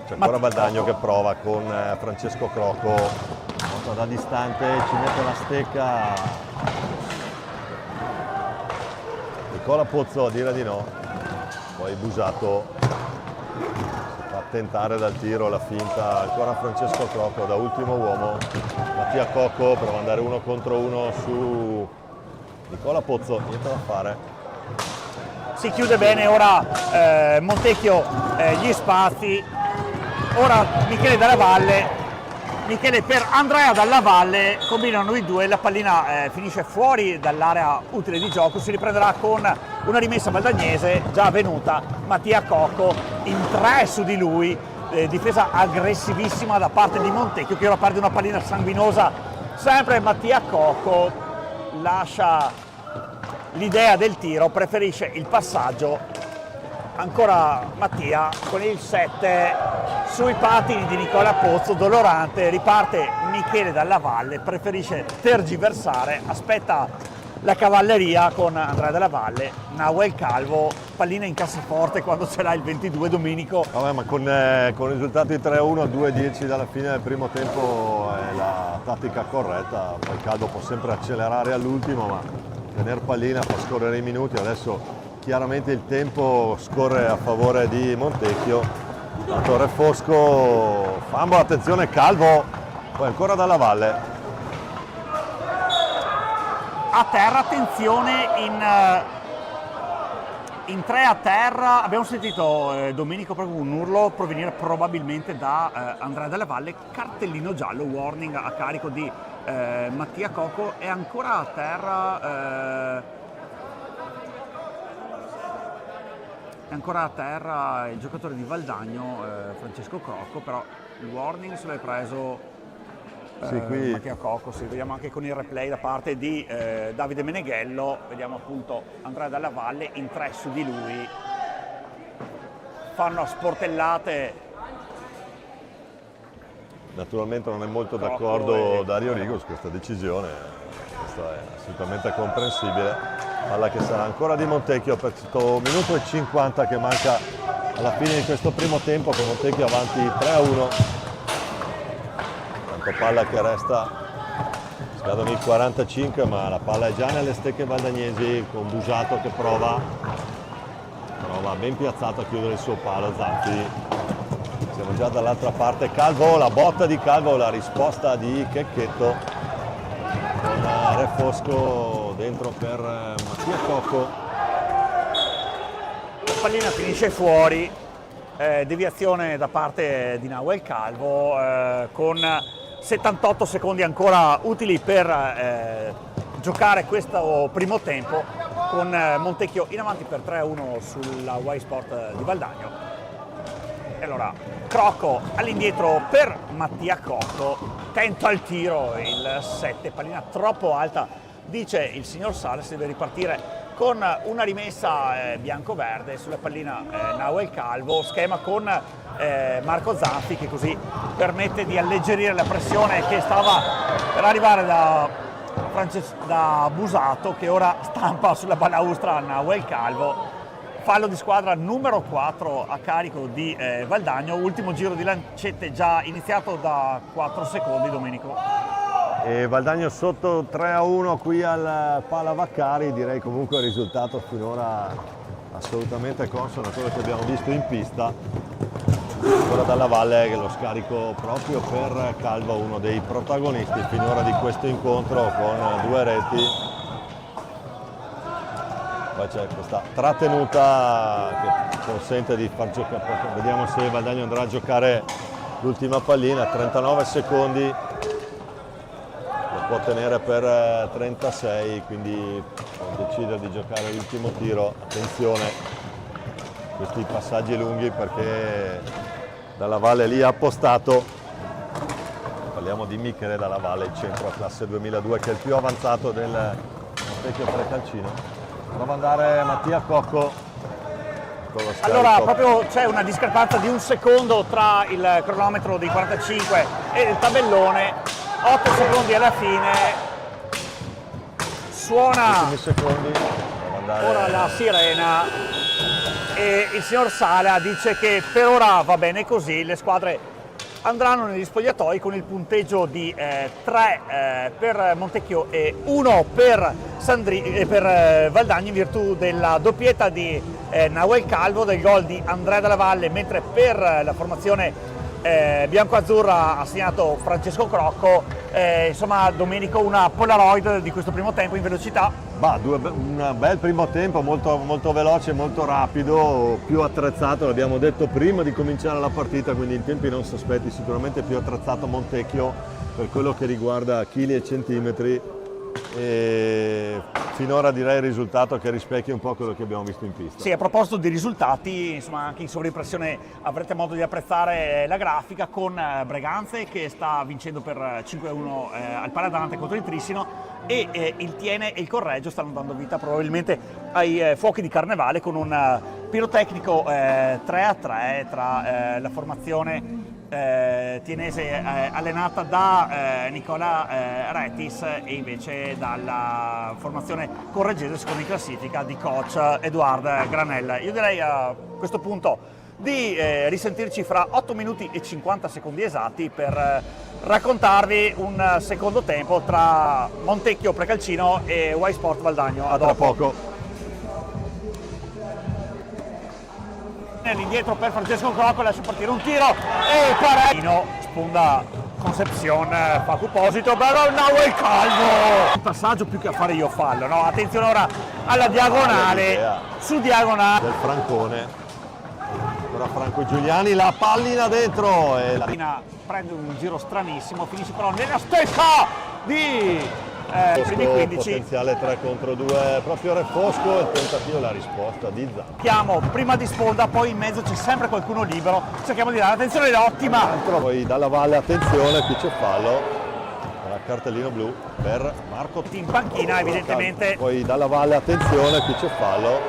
C'è ancora Valdagno che prova con Francesco Crocco, nota da distante, ci mette la stecca Nicola Pozzo a dire di no, poi Busato tentare dal tiro, la finta, ancora Francesco Crocco da ultimo uomo, Mattia Cocco prova ad andare 1 contro 1 su Nicola Pozzo, niente da fare. Si chiude bene ora Montecchio gli spazi, ora Michele Dalla Valle, Michele per Andrea Dalla Valle, combinano i due, la pallina finisce fuori dall'area utile di gioco, si riprenderà con una rimessa valdagnese già avvenuta. Mattia Cocco in 3 su di lui, difesa aggressivissima da parte di Montecchio che ora perde una pallina sanguinosa. Sempre Mattia Cocco lascia l'idea del tiro, preferisce il passaggio. Ancora Mattia con il 7 sui pattini di Nicola Pozzo, dolorante, riparte Michele Dalla Valle, preferisce tergiversare, aspetta la cavalleria con Andrea Dalla Valle. Nawel Calvo, pallina in cassaforte quando ce l'ha il 22 Domenico. Vabbè, ma con il risultato di 3-1, 2-10 dalla fine del primo tempo è la tattica corretta. Poi Calvo può sempre accelerare all'ultimo, ma tenere pallina fa scorrere i minuti. Adesso chiaramente il tempo scorre a favore di Montecchio. Torre Fosco, fumble, attenzione Calvo, poi ancora Dalla Valle. A terra, attenzione, in 3 a terra, abbiamo sentito Domenico proprio un urlo provenire probabilmente da Andrea Dalla Valle, cartellino giallo, warning a carico di Mattia Cocco, è ancora a terra È ancora a terra il giocatore di Valdagno, Francesco Crocco, però il warning se l'è preso Sì, qui Mattia Cocco, sì, vediamo anche con il replay da parte di Davide Meneghello, vediamo appunto Andrea Dalla Valle in 3 su di lui, fanno sportellate. naturalmente non è molto Crocco d'accordo Dario Rigo su questa decisione, questa è assolutamente comprensibile. Palla che sarà ancora di Montecchio per questo minuto e 50 che manca alla fine di questo primo tempo, con Montecchio avanti 3-1. Tanto palla che resta, scadono i 45, ma la palla è già nelle stecche valdagnesi, con Busato che prova ben piazzato a chiudere il suo palo. Zanti, siamo già dall'altra parte. Calvo, la botta di Calvo, la risposta di Checchetto, con Re Fosco dentro per Mattia Cocco. La pallina finisce fuori, deviazione da parte di Nahuel Calvo, con 78 secondi ancora utili per giocare questo primo tempo, con Montecchio in avanti per 3-1 sulla Y Sport di Valdagno. E allora Crocco all'indietro per Mattia Cocco, tenta il tiro, il 7, pallina troppo alta, dice il signor Sales, deve ripartire con una rimessa bianco-verde sulla pallina Nahuel Calvo, schema con Marco Zanti, che così permette di alleggerire la pressione che stava per arrivare da Busato, che ora stampa sulla balaustra Nahuel Calvo. Fallo di squadra numero 4 a carico di Valdagno, ultimo giro di lancette già iniziato da 4 secondi, Domenico. E Valdagno sotto 3-1 qui al Pala Vaccari, direi comunque il risultato finora assolutamente consono a quello che abbiamo visto in pista. Ancora Dalla Valle che lo scarico proprio per Calvo, uno dei protagonisti finora di questo incontro, con 2 reti. Poi c'è questa trattenuta che consente di far giocare, vediamo se Valdagno andrà a giocare l'ultima pallina, 39 secondi, lo può tenere per 36, quindi può decidere di giocare l'ultimo tiro. Attenzione, questi passaggi lunghi, perché Dalla Valle lì ha appostato. Parliamo di Michele Dalla Valle, il centro a classe 2002, che è il più avanzato del Montecchio Precalcino. Prova ad andare Mattia Cocco con lo scarico. Allora, proprio c'è una discrepanza di 1 secondo tra il cronometro dei 45 e il tabellone, 8 secondi alla fine, suona ultimi secondi. Prova ad andare ora la sirena e il signor Sala dice che per ora va bene così, le squadre andranno negli spogliatoi con il punteggio di 3 per Montecchio e 1 per Valdagno, in virtù della doppietta di Nahuel Calvo, del gol di Andrea Dalla Valle, mentre per la formazione bianco-azzurra ha segnato Francesco Crocco. Insomma, Domenico, una Polaroid di questo primo tempo in velocità. Un bel primo tempo, molto, molto veloce, molto rapido, più attrezzato, l'abbiamo detto prima di cominciare la partita, quindi in tempi non sospetti, sicuramente più attrezzato Montecchio per quello che riguarda chili e centimetri, e finora direi il risultato che rispecchia un po' quello che abbiamo visto in pista. Sì, a proposito di risultati, insomma, anche in sovraimpressione avrete modo di apprezzare la grafica, con Breganze che sta vincendo per 5-1 al Paladante contro il Trissino, e il Tiene e il Correggio stanno dando vita probabilmente ai fuochi di carnevale, con un pirotecnico 3-3 tra la formazione tienese allenata da Nicola Retis e invece dalla formazione correggese, secondo in classifica, di coach Edoard Granella. Io direi a questo punto di risentirci fra 8 minuti e 50 secondi esatti per raccontarvi un secondo tempo tra Montecchio Precalcino e Y Sport Valdagno. A Tra dopo. poco. Indietro per Francesco Crocco, lascia partire un tiro e pareggio, sponda Concepcion, fa proposito, però Nahuel Calvo, un passaggio più che a fare io fallo, no? Attenzione ora alla diagonale, su diagonale Del Francone, ora Franco Giuliani, la pallina dentro e la prende un giro stranissimo, finisce però nella stecca di i primi 15. Potenziale 3 contro 2, proprio Refosco, il tentativo e la risposta di Zan. Chiamo prima di sponda, poi in mezzo c'è sempre qualcuno libero, cerchiamo di dare l'attenzione, è ottima. Poi dalla valle, attenzione, qui c'è fallo. Cartellino blu per Marco. In panchina evidentemente. Poi dalla valle, attenzione, qui c'è fallo.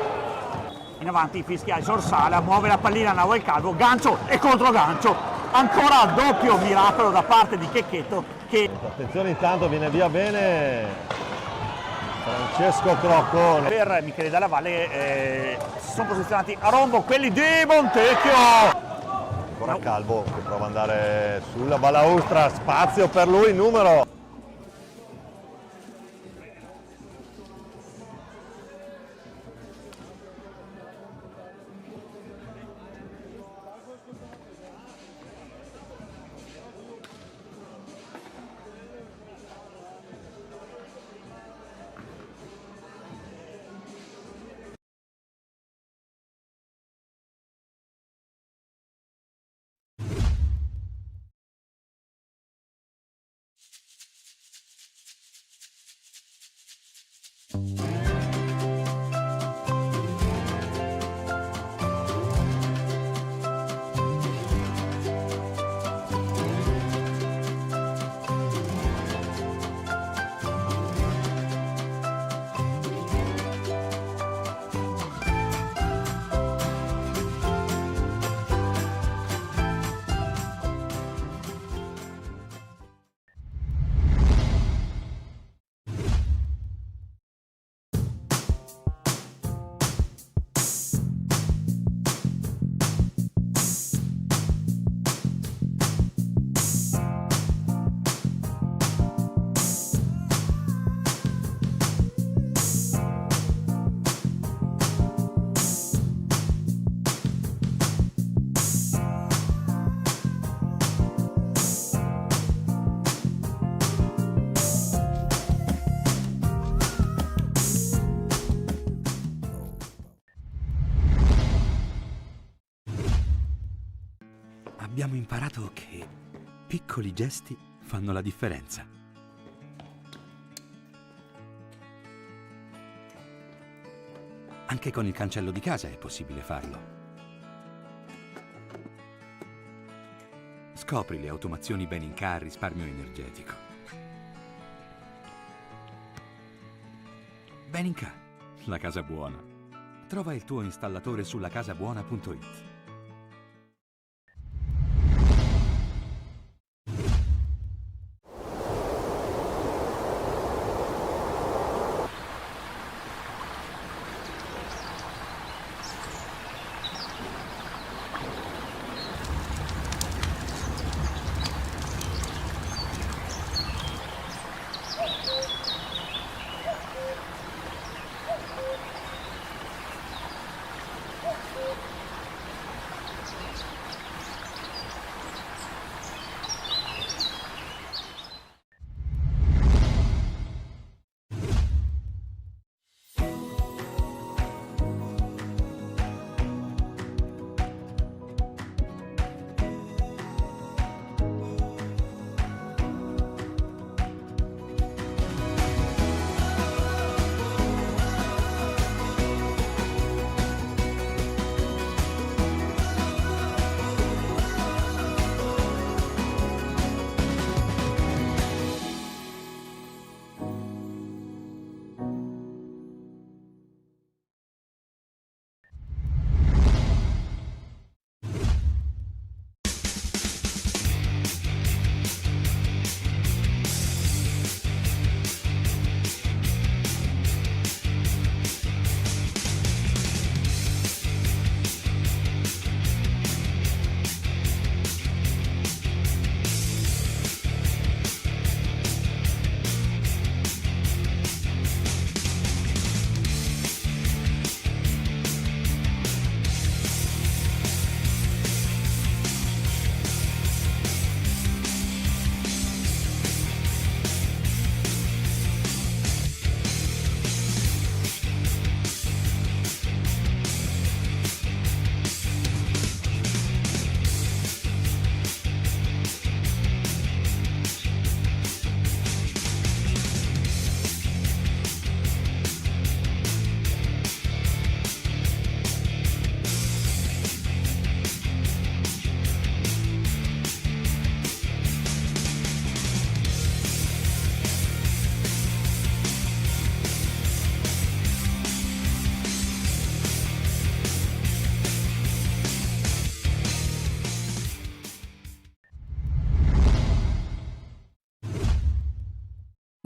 In avanti fischia Sorsala, muove la pallina Nahuel Calvo, gancio e controgancio. Ancora doppio miracolo da parte di Checchetto che... Attenzione, intanto viene via bene Francesco Croccone. Per Michele Dalla Valle si sono posizionati a rombo quelli di Montecchio. Ancora Calvo che prova ad andare sulla balaustra, spazio per lui, numero. Abbiamo imparato che piccoli gesti fanno la differenza. Anche con il cancello di casa è possibile farlo. Scopri le automazioni Beninca a risparmio energetico. Beninca, la casa buona. Trova il tuo installatore sulla casabuona.it.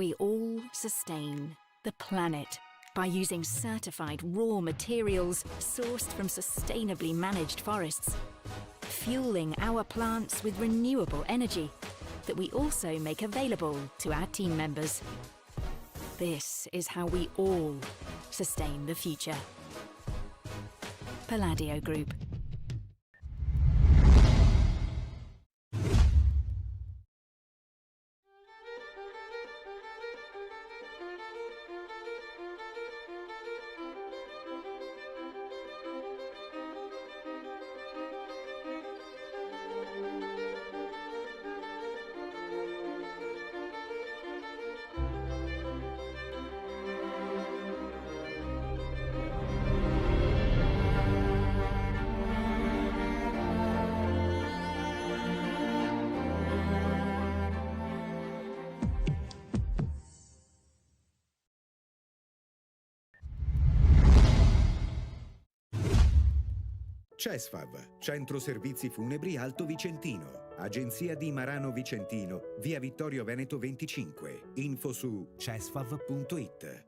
we all sustain the planet by using certified raw materials sourced from sustainably managed forests, fueling our plants with renewable energy that we also make available to our team members. This is how we all sustain the future. Palladio Group. CESFAV, Centro Servizi Funebri Alto Vicentino, agenzia di Marano Vicentino, via Vittorio Veneto 25. Info su cesfav.it.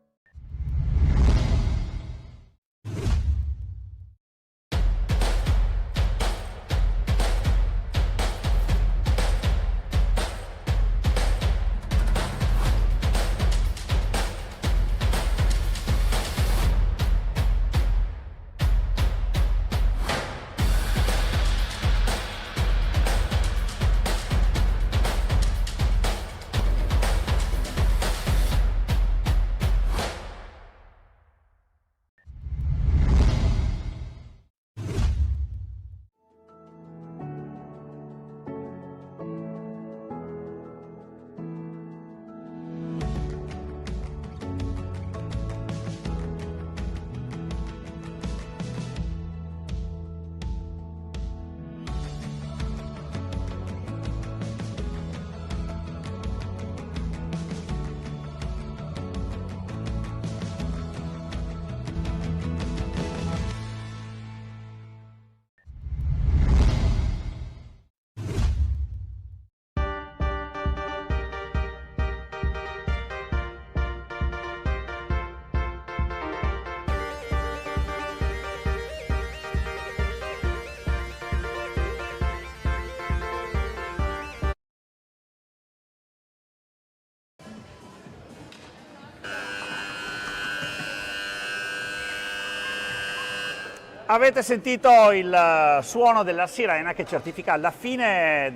Avete sentito il suono della sirena che certifica la fine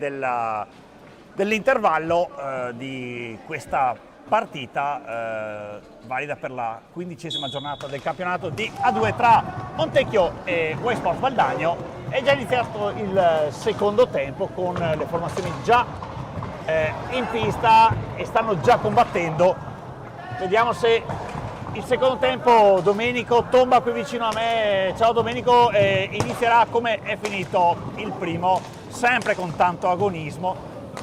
dell'intervallo di questa partita valida per la 15ª giornata del campionato di A2 tra Montecchio e Waysport Valdagno. È già iniziato il secondo tempo con le formazioni già in pista e stanno già combattendo. Vediamo se il secondo tempo, Domenico Tomba qui vicino a me. Ciao Domenico, inizierà come è finito il primo, sempre con tanto agonismo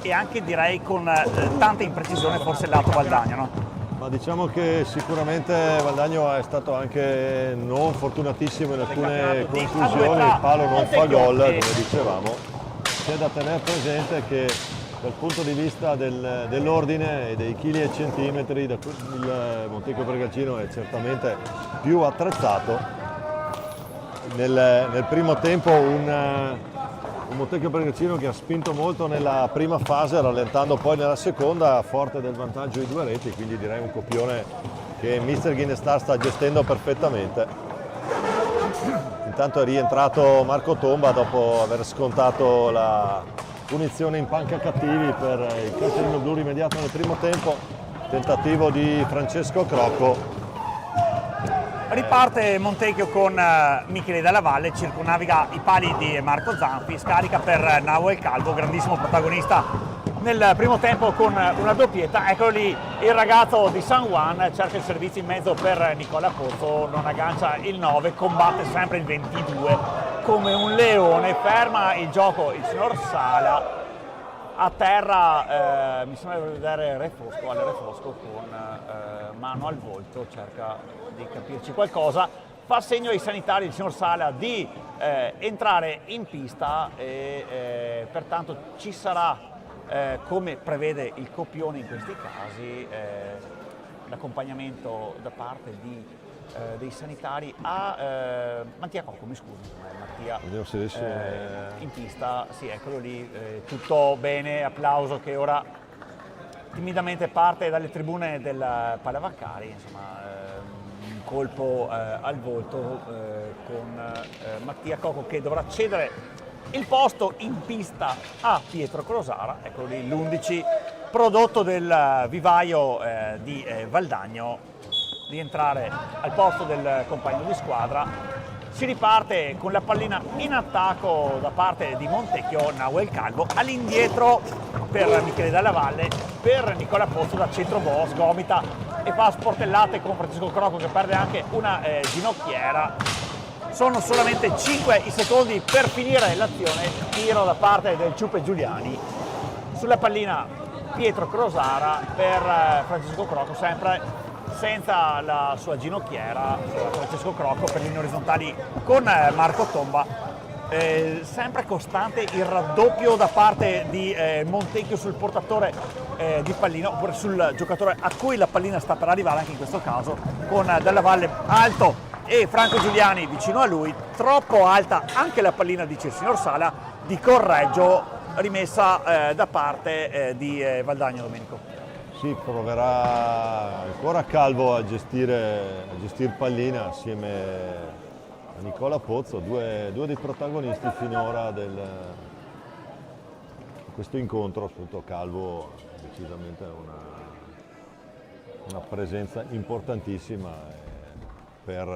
e anche direi con tanta imprecisione forse il lato Valdagno, no? Ma diciamo che sicuramente Valdagno è stato anche non fortunatissimo in alcune conclusioni, il palo non fa gol, come dicevamo. C'è da tenere presente che dal punto di vista dell'ordine e dei chili e centimetri il Montecchio Pregalcino è certamente più attrezzato. Nel primo tempo un Montecchio Pregalcino che ha spinto molto nella prima fase, rallentando poi nella seconda, forte del vantaggio di 2 reti, quindi direi un copione che Mister Guinestar sta gestendo perfettamente. Intanto è rientrato Marco Tomba dopo aver scontato la punizione in panca cattivi per il cartellino blu rimediato nel primo tempo, tentativo di Francesco Crocco. Riparte Montecchio con Michele Dalla Valle, circonnaviga i pali di Marco Zanfi, scarica per Nahuel Calvo, grandissimo protagonista nel primo tempo con una doppietta. Eccolo lì il ragazzo di San Juan, cerca il servizio in mezzo per Nicola Pozzo, non aggancia il 9, combatte sempre il 22 come un leone, ferma il gioco il signor Sala. A terra mi sembra di vedere Re Fosco con mano al volto, cerca di capirci qualcosa, fa segno ai sanitari il signor Sala di entrare in pista e pertanto ci sarà come prevede il copione in questi casi, l'accompagnamento da parte dei sanitari a Mattia Cocco, mi scusi, Mattia, Vediamo se riesce... in pista, sì, eccolo lì, tutto bene, applauso che ora timidamente parte dalle tribune del Palavaccari, insomma, un colpo al volto con Mattia Cocco che dovrà cedere il posto in pista a Pietro Crosara, eccolo lì l'11 prodotto del vivaio di Valdagno, di entrare al posto del compagno di squadra. Si riparte con la pallina in attacco da parte di Montecchio, Nahuel Calvo, all'indietro per Michele Dalla Valle, per Nicola Pozzo da centro boss, gomita e fa sportellate con Francesco Crocco che perde anche una ginocchiera. Sono solamente 5 i secondi per finire l'azione, tiro da parte del Ciupe Giuliani. Sulla pallina Pietro Crosara per Francesco Crocco, sempre senza la sua ginocchiera, Francesco Crocco per linee orizzontali con Marco Tomba. Sempre costante il raddoppio da parte di Montecchio sul portatore di pallina, oppure sul giocatore a cui la pallina sta per arrivare, anche in questo caso con Dalla Valle alto e Franco Giuliani vicino a lui. Troppo alta anche la pallina, dice il signor Sala, di Correggio, rimessa da parte di Valdagno. Domenico. Sì, proverà ancora Calvo a gestire pallina assieme a Nicola Pozzo, due dei protagonisti finora di questo incontro. Appunto Calvo decisamente una presenza importantissima per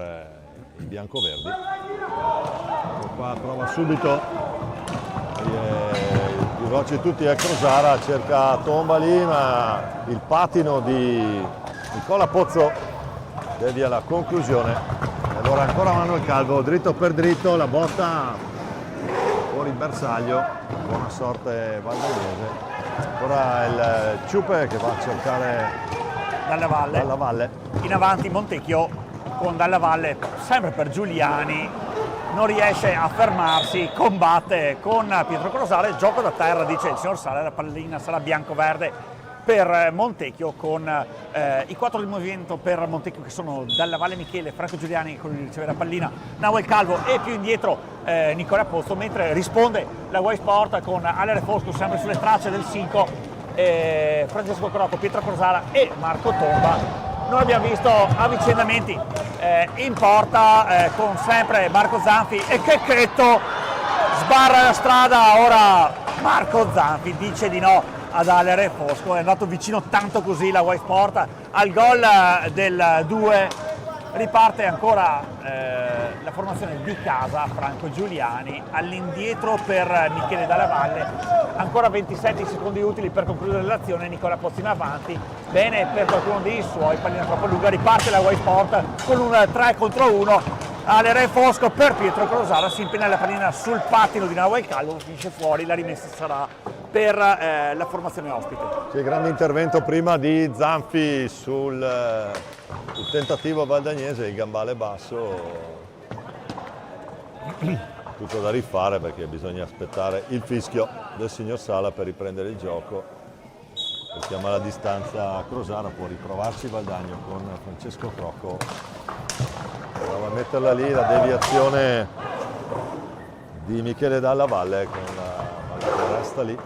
i biancoverdi. Qua prova subito più veloce di tutti è Crosara, cerca Tomba lì, ma il patino di Nicola Pozzo devia la conclusione. E allora ancora Manuel Calvo, dritto per dritto, la botta fuori bersaglio, buona sorte valdagnese. Ancora il Ciupe che va a cercare Dalla Valle. In avanti Montecchio con Dalla Valle, sempre per Giuliani. Non riesce a fermarsi, combatte con Pietro Crosara, gioco da terra, dice il signor Sala, la pallina sarà bianco-verde per Montecchio, con i 4 di movimento per Montecchio che sono Dalla Valle Michele, Franco Giuliani con il ricevere la pallina, Nahuel Calvo e più indietro Nicola Pozzo, mentre risponde la Way Sport con Ale Fosco sempre sulle tracce del 5, Francesco Crocco, Pietro Crosara e Marco Tomba. Noi abbiamo visto avvicendamenti in porta con sempre Marco Zanfi e Checchetto sbarra la strada. Ora Marco Zanfi dice di no ad Ale Fosco, è andato vicino tanto così la Way Sport al gol del 2. Riparte ancora la formazione di casa, Franco Giuliani all'indietro per Michele Dalla Valle, ancora 27 secondi utili per concludere l'azione, Nicola Pozzo in avanti, bene per qualcuno dei suoi, pallina troppo lunga, riparte la Way Sport con un 3 contro 1, Ale Fosco per Pietro Crosara, si impegna la pallina sul pattino di Nahuel Calvo, finisce fuori, la rimessa sarà per la formazione ospite. Sì, grande intervento prima di Zanfi sul tentativo valdagnese, il gambale basso, tutto da rifare perché bisogna aspettare il fischio del signor Sala per riprendere il gioco. Chiama la distanza Crosara, può riprovarsi Valdagno con Francesco Crocco, prova a metterla lì, la deviazione di Michele Dalla Valle con la palla che resta lì.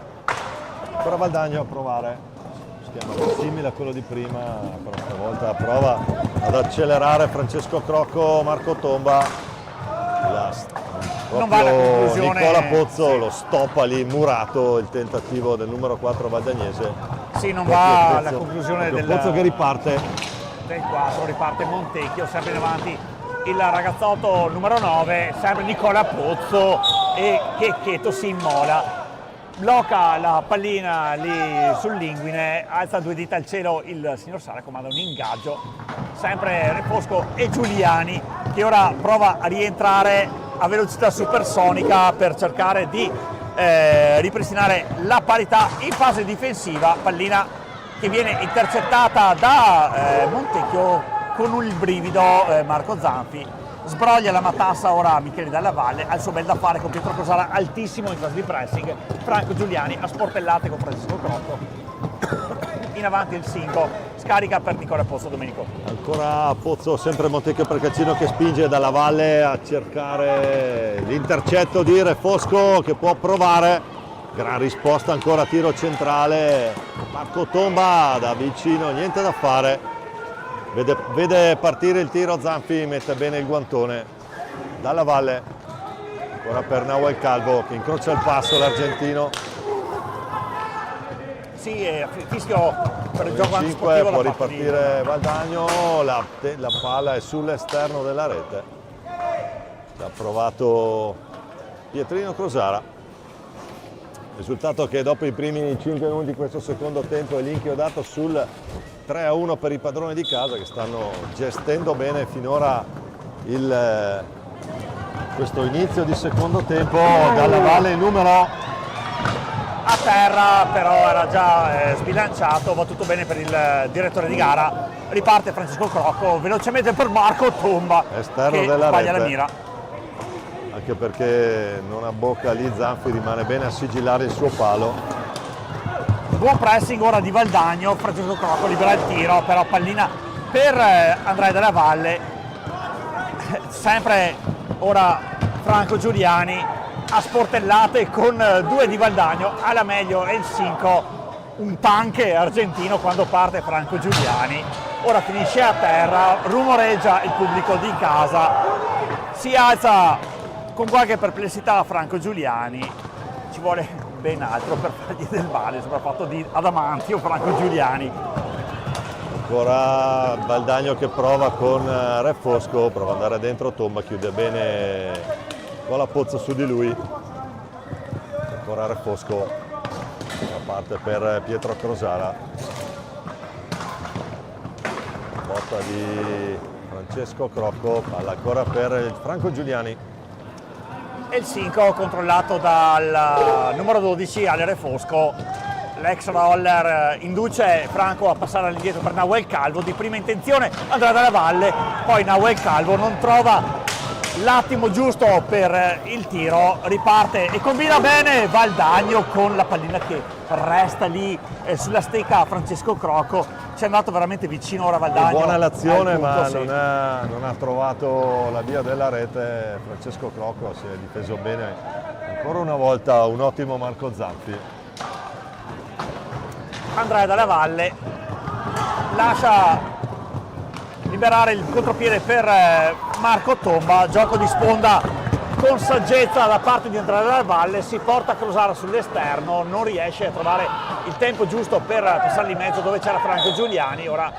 Ancora Valdagno a provare, schema simile a quello di prima, però stavolta prova ad accelerare Francesco Crocco, Marco Tomba, non va alla conclusione. Nicola Pozzo lo stoppa lì, murato il tentativo del numero 4 valdagnese. Sì, non va alla conclusione del Pozzo che riparte. Del 4, riparte Montecchio, sempre in avanti il ragazzotto numero 9, sempre Nicola Pozzo e Checchetto si immola. Blocca la pallina lì sull'inguine, alza 2 dita al cielo il signor Sala, comanda un ingaggio, sempre Fosco e Giuliani che ora prova a rientrare a velocità supersonica per cercare di ripristinare la parità in fase difensiva, pallina che viene intercettata da Montecchio con il brivido Marco Zanfi, sbroglia la matassa ora Michele Dalla Valle, ha il suo bel da fare con Pietro Crosara altissimo in fase di pressing, Franco Giuliani a sportellate con Francesco Crocco, in avanti il 5, scarica per Nicola Pozzo Domenico. Ancora Pozzo, sempre Montecchio Precaccino che spinge Dalla Valle a cercare l'intercetto di Refosco che può provare, gran risposta ancora, tiro centrale, Marco Tomba da vicino, niente da fare, vede partire il tiro, Zanfi mette bene il guantone, Dalla Valle, ancora per Nahuel Calvo che incrocia il passo l'argentino. Sì, fischio per il gioco 5 antisportivo può da parte di- ripartire Valdagno, la palla è sull'esterno della rete, ci ha provato Pietrino Crosara, risultato che dopo i primi 5 minuti di questo secondo tempo è l'inchiodato sul 3-1 per i padroni di casa che stanno gestendo bene finora questo inizio di secondo tempo. Dalla Valle il numero a terra, però era già sbilanciato, va tutto bene per il direttore di gara, riparte Francesco Crocco, velocemente per Marco Tomba Esterno che della sbaglia rete. la mira. anche perché non abbocca lì Zanfi, rimane bene a sigillare il suo palo. Buon pressing ora di Valdagno, Francesco Crocco libera il tiro, però pallina per Andrea Dalla Valle, sempre ora Franco Giuliani a sportellate con due di Valdagno, alla meglio è il 5, un tank argentino quando parte Franco Giuliani, ora finisce a terra, rumoreggia il pubblico di casa, si alza con qualche perplessità Franco Giuliani, ci vuole ben altro per fargli del male, soprattutto di adamantio Franco Giuliani. Ancora Valdagno che prova con Refosco, prova ad andare dentro, Tomba chiude bene con la pozza su di lui. Ancora Refosco, da parte per Pietro Crosara. Botta di Francesco Crocco, palla ancora per Franco Giuliani. E il 5 controllato dal numero 12 Ale Refosco. L'ex roller induce Franco a passare all'indietro per Nahuel Calvo, di prima intenzione andrà dalla valle, poi Nahuel Calvo non trova l'attimo giusto per il tiro, riparte e combina bene Valdagno con la pallina che resta lì sulla stecca a Francesco Crocco. Ci è andato veramente vicino ora Valdagno. Buona l'azione, punto, ma sì. non ha trovato la via della rete. Francesco Crocco si è difeso bene. Ancora una volta un ottimo Marco Zanfi. Andrea Dalla Valle lascia liberare il contropiede per Marco Tomba, gioco di sponda con saggezza da parte di Andrea Dalla Valle, si porta a Crosara sull'esterno, non riesce a trovare il tempo giusto per passarli in mezzo dove c'era Franco Giuliani. Ora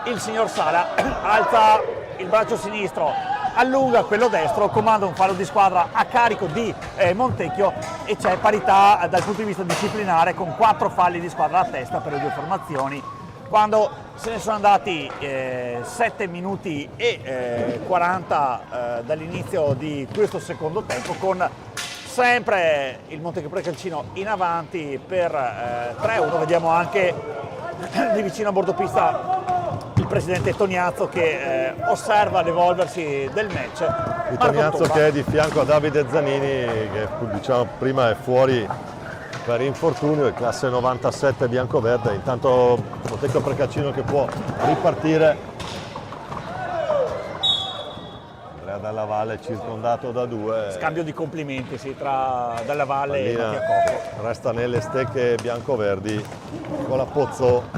il signor Sala alza il braccio sinistro, allunga quello destro, comanda un fallo di squadra a carico di Montecchio e c'è parità dal punto di vista disciplinare con 4 falli di squadra a testa per le due formazioni. Quando se ne sono andati 7 minuti e 40 dall'inizio di questo secondo tempo, con sempre il Montecchio Precalcino in avanti per 3-1. Vediamo anche di vicino a bordo pista il presidente Toniazzo che osserva l'evolversi del match. Il Marco Toniazzo Tomba. che è di fianco a Davide Zanini, che diciamo prima è fuori per infortunio, è classe 97 biancoverde. Intanto Montecchio Precaccino che può ripartire. Andrea Dalla Valle circondato da 2. Scambio di complimenti sì, tra Dalla Valle e Pallina Mattia Cocco. resta nelle stecche biancoverdi con la Pozzo,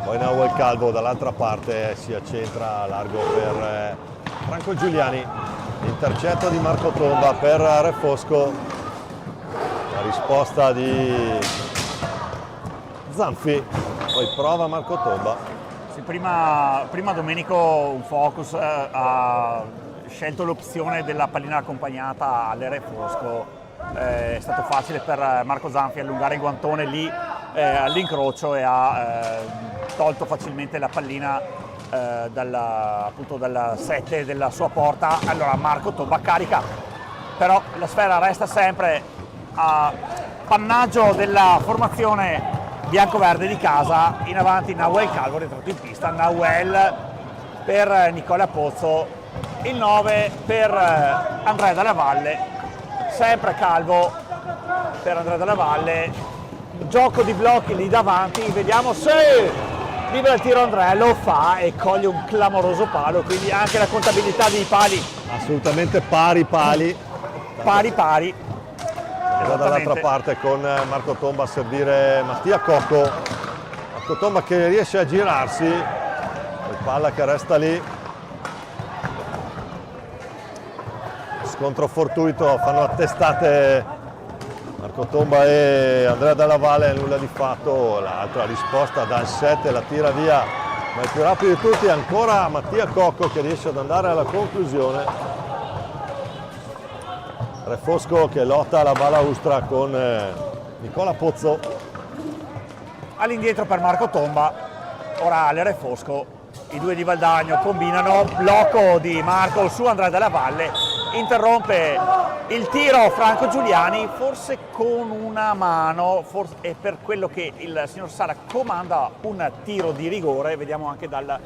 poi Nahuel Calvo dall'altra parte si accentra a largo per Franco Giuliani, intercetto di Marco Tomba per Refosco, la risposta di Zanfi, poi prova Marco Tomba. Sì, prima Domenico un focus ha scelto l'opzione della pallina accompagnata all'Ere Fosco, è stato facile per Marco Zanfi allungare il guantone lì all'incrocio e ha tolto facilmente la pallina dal 7 della sua porta. Allora Marco Tomba carica, però la sfera resta sempre a pannaggio della formazione bianco-verde di casa. In avanti Nahuel Calvo, rientrato in pista, Nahuel per Nicola Pozzo il 9 per Andrea Della Valle, sempre Calvo per Andrea Della Valle, gioco di blocchi lì davanti, vediamo se libera il tiro Andrea, lo fa e coglie un clamoroso palo, quindi anche la contabilità dei pali Assolutamente pari. pari. E va dall'altra parte con Marco Tomba a servire Mattia Cocco. Marco Tomba che riesce a girarsi, il palla che resta lì. Scontro fortuito, fanno a testate Marco Tomba e Andrea Della Valle, nulla di fatto. L'altra risposta dal 7, la tira via, ma il più rapido di tutti è ancora Mattia Cocco che riesce ad andare alla conclusione. Re Fosco che lotta alla balaustra con Nicola Pozzo. All'indietro per Marco Tomba, ora Re Fosco, i due di Valdagno combinano, blocco di Marco su Andrea Della Valle, interrompe il tiro Franco Giuliani, forse con una mano, forse è per quello che il signor Sara comanda un tiro di rigore, vediamo anche dal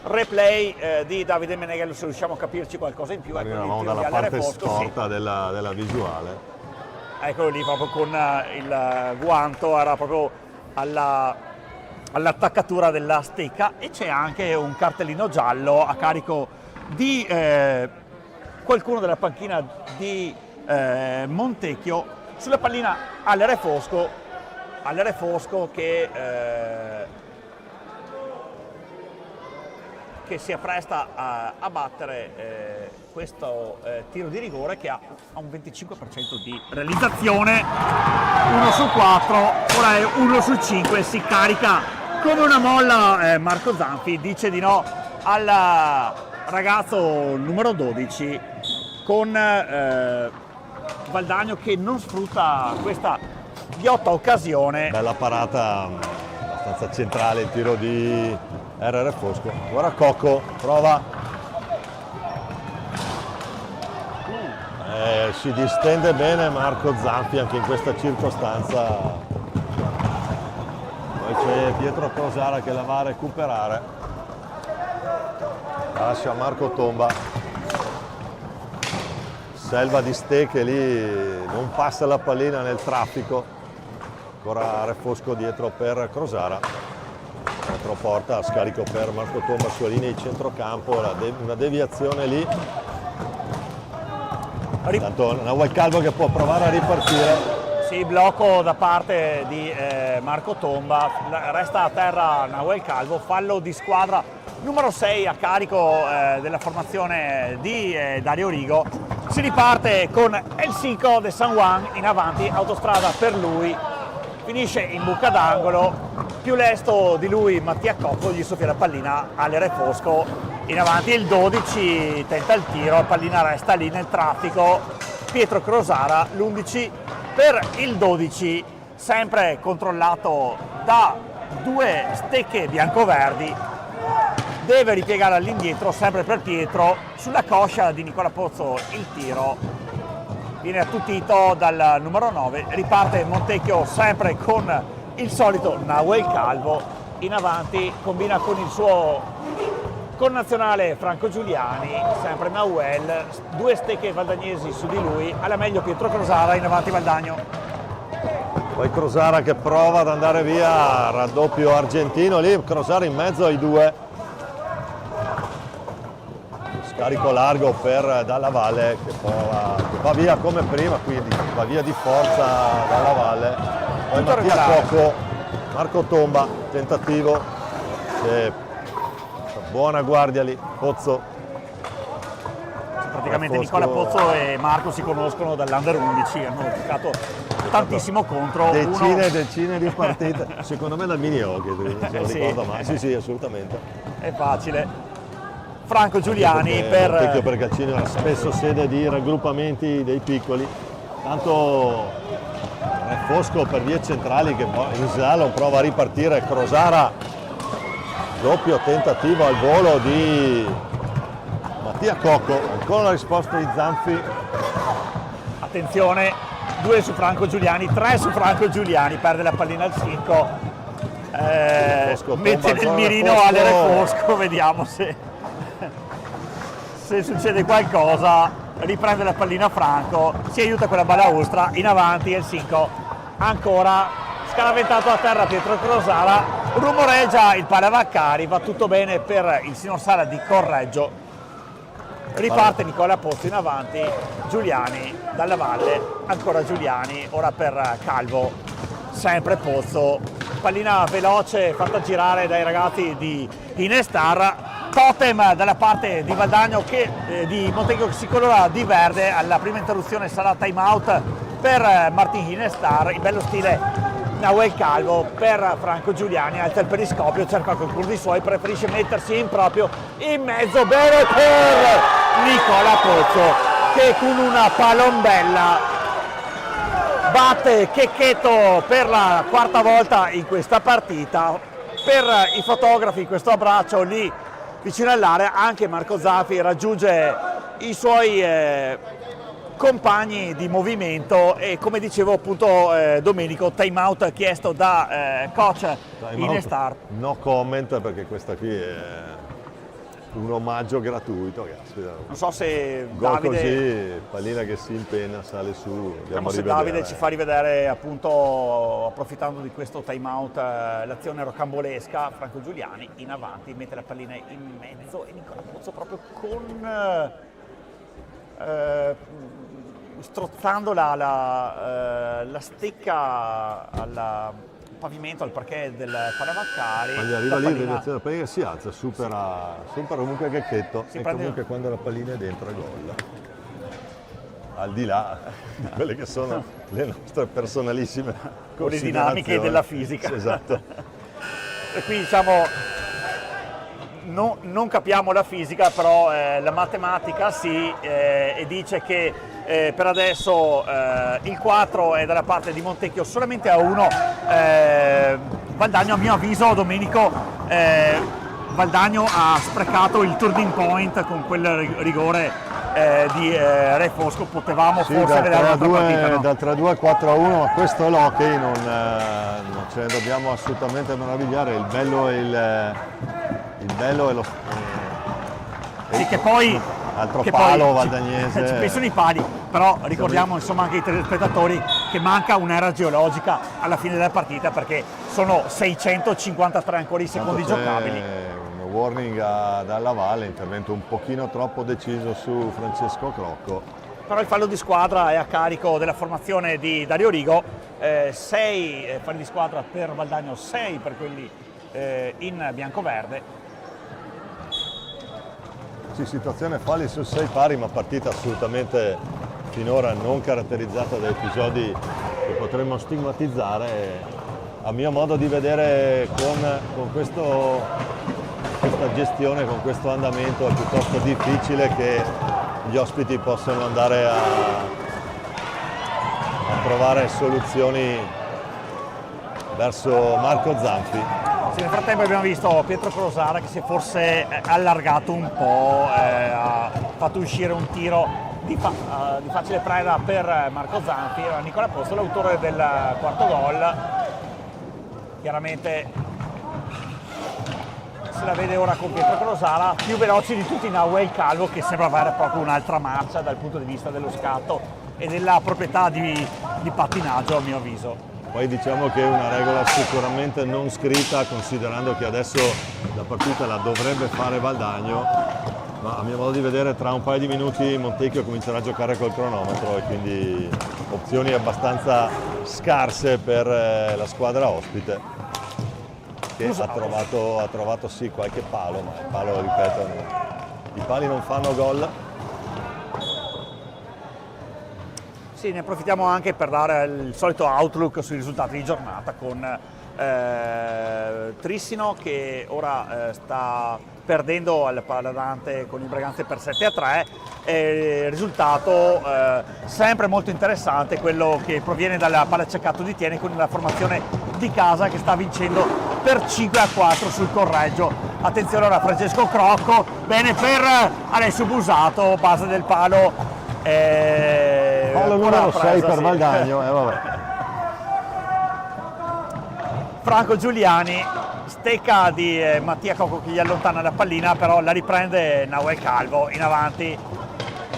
replay di Davide Meneghello se riusciamo a capirci qualcosa in più. Ecco, Eravamo il tiro dalla di Ale parte Fosco, storta della visuale. eccolo lì proprio con il guanto, era proprio all'attaccatura della stecca, e c'è anche un cartellino giallo a carico di qualcuno della panchina di Montecchio sulla pallina Re Fosco che si appresta a battere questo tiro di rigore che ha un 25% di realizzazione, 1 su 4, ora è 1 su 5, si carica come una molla Marco Zanfi, dice di no al ragazzo numero 12 con Valdagno che non sfrutta questa ghiotta occasione. Bella parata abbastanza centrale, il tiro di Re Fosco. Ora Cocco prova, si distende bene Marco Zanfi anche in questa circostanza. Poi c'è Pietro Crosara che la va a recuperare, lascia Marco Tomba, selva di stecche lì, non passa la pallina nel traffico. Ancora Re Fosco dietro per Crosara. Retroporta, scarico per Marco Tomba sulla linea di centrocampo, una deviazione lì. Intanto Nahuel Calvo che può provare a ripartire. Sì, blocco da parte di Marco Tomba, resta a terra Nahuel Calvo, fallo di squadra numero 6 a carico della formazione di Dario Rigo. Si riparte con El Cinco de San Juan in avanti, autostrada per lui, finisce in buca d'angolo. Più lesto di lui Mattia Cocco, gli soffia la pallina Re Fosco, in avanti il 12 tenta il tiro, la pallina resta lì nel traffico, Pietro Crosara, l'11 per il 12, sempre controllato da due stecche biancoverdi, deve ripiegare all'indietro sempre per Pietro, sulla coscia di Nicola Pozzo il tiro, viene attutito dal numero 9, riparte Montecchio sempre con il solito Nahuel Calvo, in avanti combina con il suo connazionale Franco Giuliani, sempre Nahuel, due stecche valdagnesi su di lui, alla meglio Pietro Crosara, in avanti Valdagno. Poi Crosara che prova ad andare via, raddoppio argentino lì, Crosara in mezzo ai due. Scarico largo per Dalla Valle che va via come prima, quindi va via di forza Dalla Valle. Poi Mattia Cocco, Marco Tomba, tentativo, c'è buona guardia lì, Pozzo. Praticamente Nicola Pozzo e Marco si conoscono dall'Under 11, hanno giocato tantissimo contro. Decine e decine di partite, secondo me dal mini hockey, se non Sì. ricordo mai. Sì, assolutamente. È facile. Franco Giuliani per... Montecchio per Calcino era spesso sede di raggruppamenti dei piccoli, tanto Re Fosco per vie centrali che in slalom prova a ripartire, Crosara, doppio tentativo al volo di Mattia Cocco, ancora la risposta di Zanfi. Attenzione, 2 su Franco Giuliani, 3 su Franco Giuliani, perde la pallina al 5, Fosco mette tomba nel ancora mirino Fosco. Re Fosco, vediamo se se succede qualcosa riprende la pallina Franco, si aiuta con la balaustra, in avanti il 5 ancora scaraventato a terra Pietro Crosara, rumoreggia il palla Vaccari, va tutto bene per il signor Sala di Correggio, riparte Nicola Pozzo in avanti, Giuliani dalla valle, ancora Giuliani, ora per Calvo, sempre Pozzo, pallina veloce fatta girare dai ragazzi di Inestar, totem dalla parte di Valdagno di Montecchio che si colora di verde, alla prima interruzione sarà time out per Martin Inestar, in bello stile Nahuel Calvo per Franco Giuliani, alza il periscopio, cerca qualcuno di suoi, preferisce mettersi in proprio in mezzo, bene per Nicola Pozzo che con una palombella batte Checchetto per la quarta volta in questa partita. Per i fotografi questo abbraccio lì vicino all'area, anche Marco Zaffi raggiunge i suoi compagni di movimento e come dicevo appunto Domenico, time out chiesto da coach Inestar. No comment perché questa qui è un omaggio gratuito, caspita. Non so se Gol Davide, così, pallina che si impenna, sale su. vediamo se Davide ci fa rivedere appunto, approfittando di questo time out, l'azione rocambolesca. Franco Giuliani in avanti, mette la pallina in mezzo e Nicola Pozzo proprio con strozzando la stecca al pavimento, al parquet del Panavaccari. Quando arriva lì, la pallina si alza, supera comunque Checchetto e prende... comunque quando la pallina è dentro è gol. Al di là di quelle che sono le nostre personalissime con le dinamiche della fisica. Esatto. E qui diciamo non capiamo la fisica, però la matematica sì, e dice che per adesso il 4 è dalla parte di Montecchio solamente a 1. Valdagno, a mio avviso, Domenico, Valdagno ha sprecato il turning point con quel rigore di Re Fosco. Potevamo forse vedere un'altra partita, no? Dal 3-2 al 4-1, ma questo è l'hockey, non ce ne dobbiamo assolutamente meravigliare. Il bello è lo sì, che poi altro palo valdagnese. Ci pensano i pali, però ricordiamo insomma anche ai telespettatori che manca un'era geologica alla fine della partita perché sono 653 ancora i secondi giocabili. Un warning dalla valle, intervento un pochino troppo deciso su Francesco Crocco. Però il fallo di squadra è a carico della formazione di Dario Rigo, 6 falli di squadra per Valdagno, 6 per quelli in bianco-verde. Sì, situazione falli su 6 pari, ma partita assolutamente finora non caratterizzata da episodi che potremmo stigmatizzare. A mio modo di vedere con questa gestione, con questo andamento è piuttosto difficile che gli ospiti possano andare a trovare soluzioni verso Marco Zanfi. Sì, nel frattempo abbiamo visto Pietro Crosara che si è forse allargato un po', ha fatto uscire un tiro di facile preda per Marco Zanfi. Nicola Pozzo, l'autore del quarto gol, chiaramente se la vede ora con Pietro Crosara, più veloci di tutti Nahuel Calvo che sembra avere proprio un'altra marcia dal punto di vista dello scatto e della proprietà di pattinaggio, a mio avviso. Poi diciamo che è una regola sicuramente non scritta, considerando che adesso la partita la dovrebbe fare Valdagno, ma a mio modo di vedere tra un paio di minuti Montecchio comincerà a giocare col cronometro e quindi opzioni abbastanza scarse per la squadra ospite, che ha trovato sì qualche palo, ma il palo, ripeto, i pali non fanno gol. Sì, ne approfittiamo anche per dare il solito outlook sui risultati di giornata con Trissino che ora sta perdendo al Paladante con il Breganze per 7-3. Risultato sempre molto interessante, quello che proviene dalla Palaceccato di Tiene con la formazione di casa che sta vincendo per 5-4 sul Correggio. Attenzione ora Francesco Crocco, bene per Alessio Busato, base del palo. Palo numero 6 per Valdagno, vabbè. Franco Giuliani stecca di Mattia Cocco che gli allontana la pallina, però la riprende Nahuel Calvo in avanti.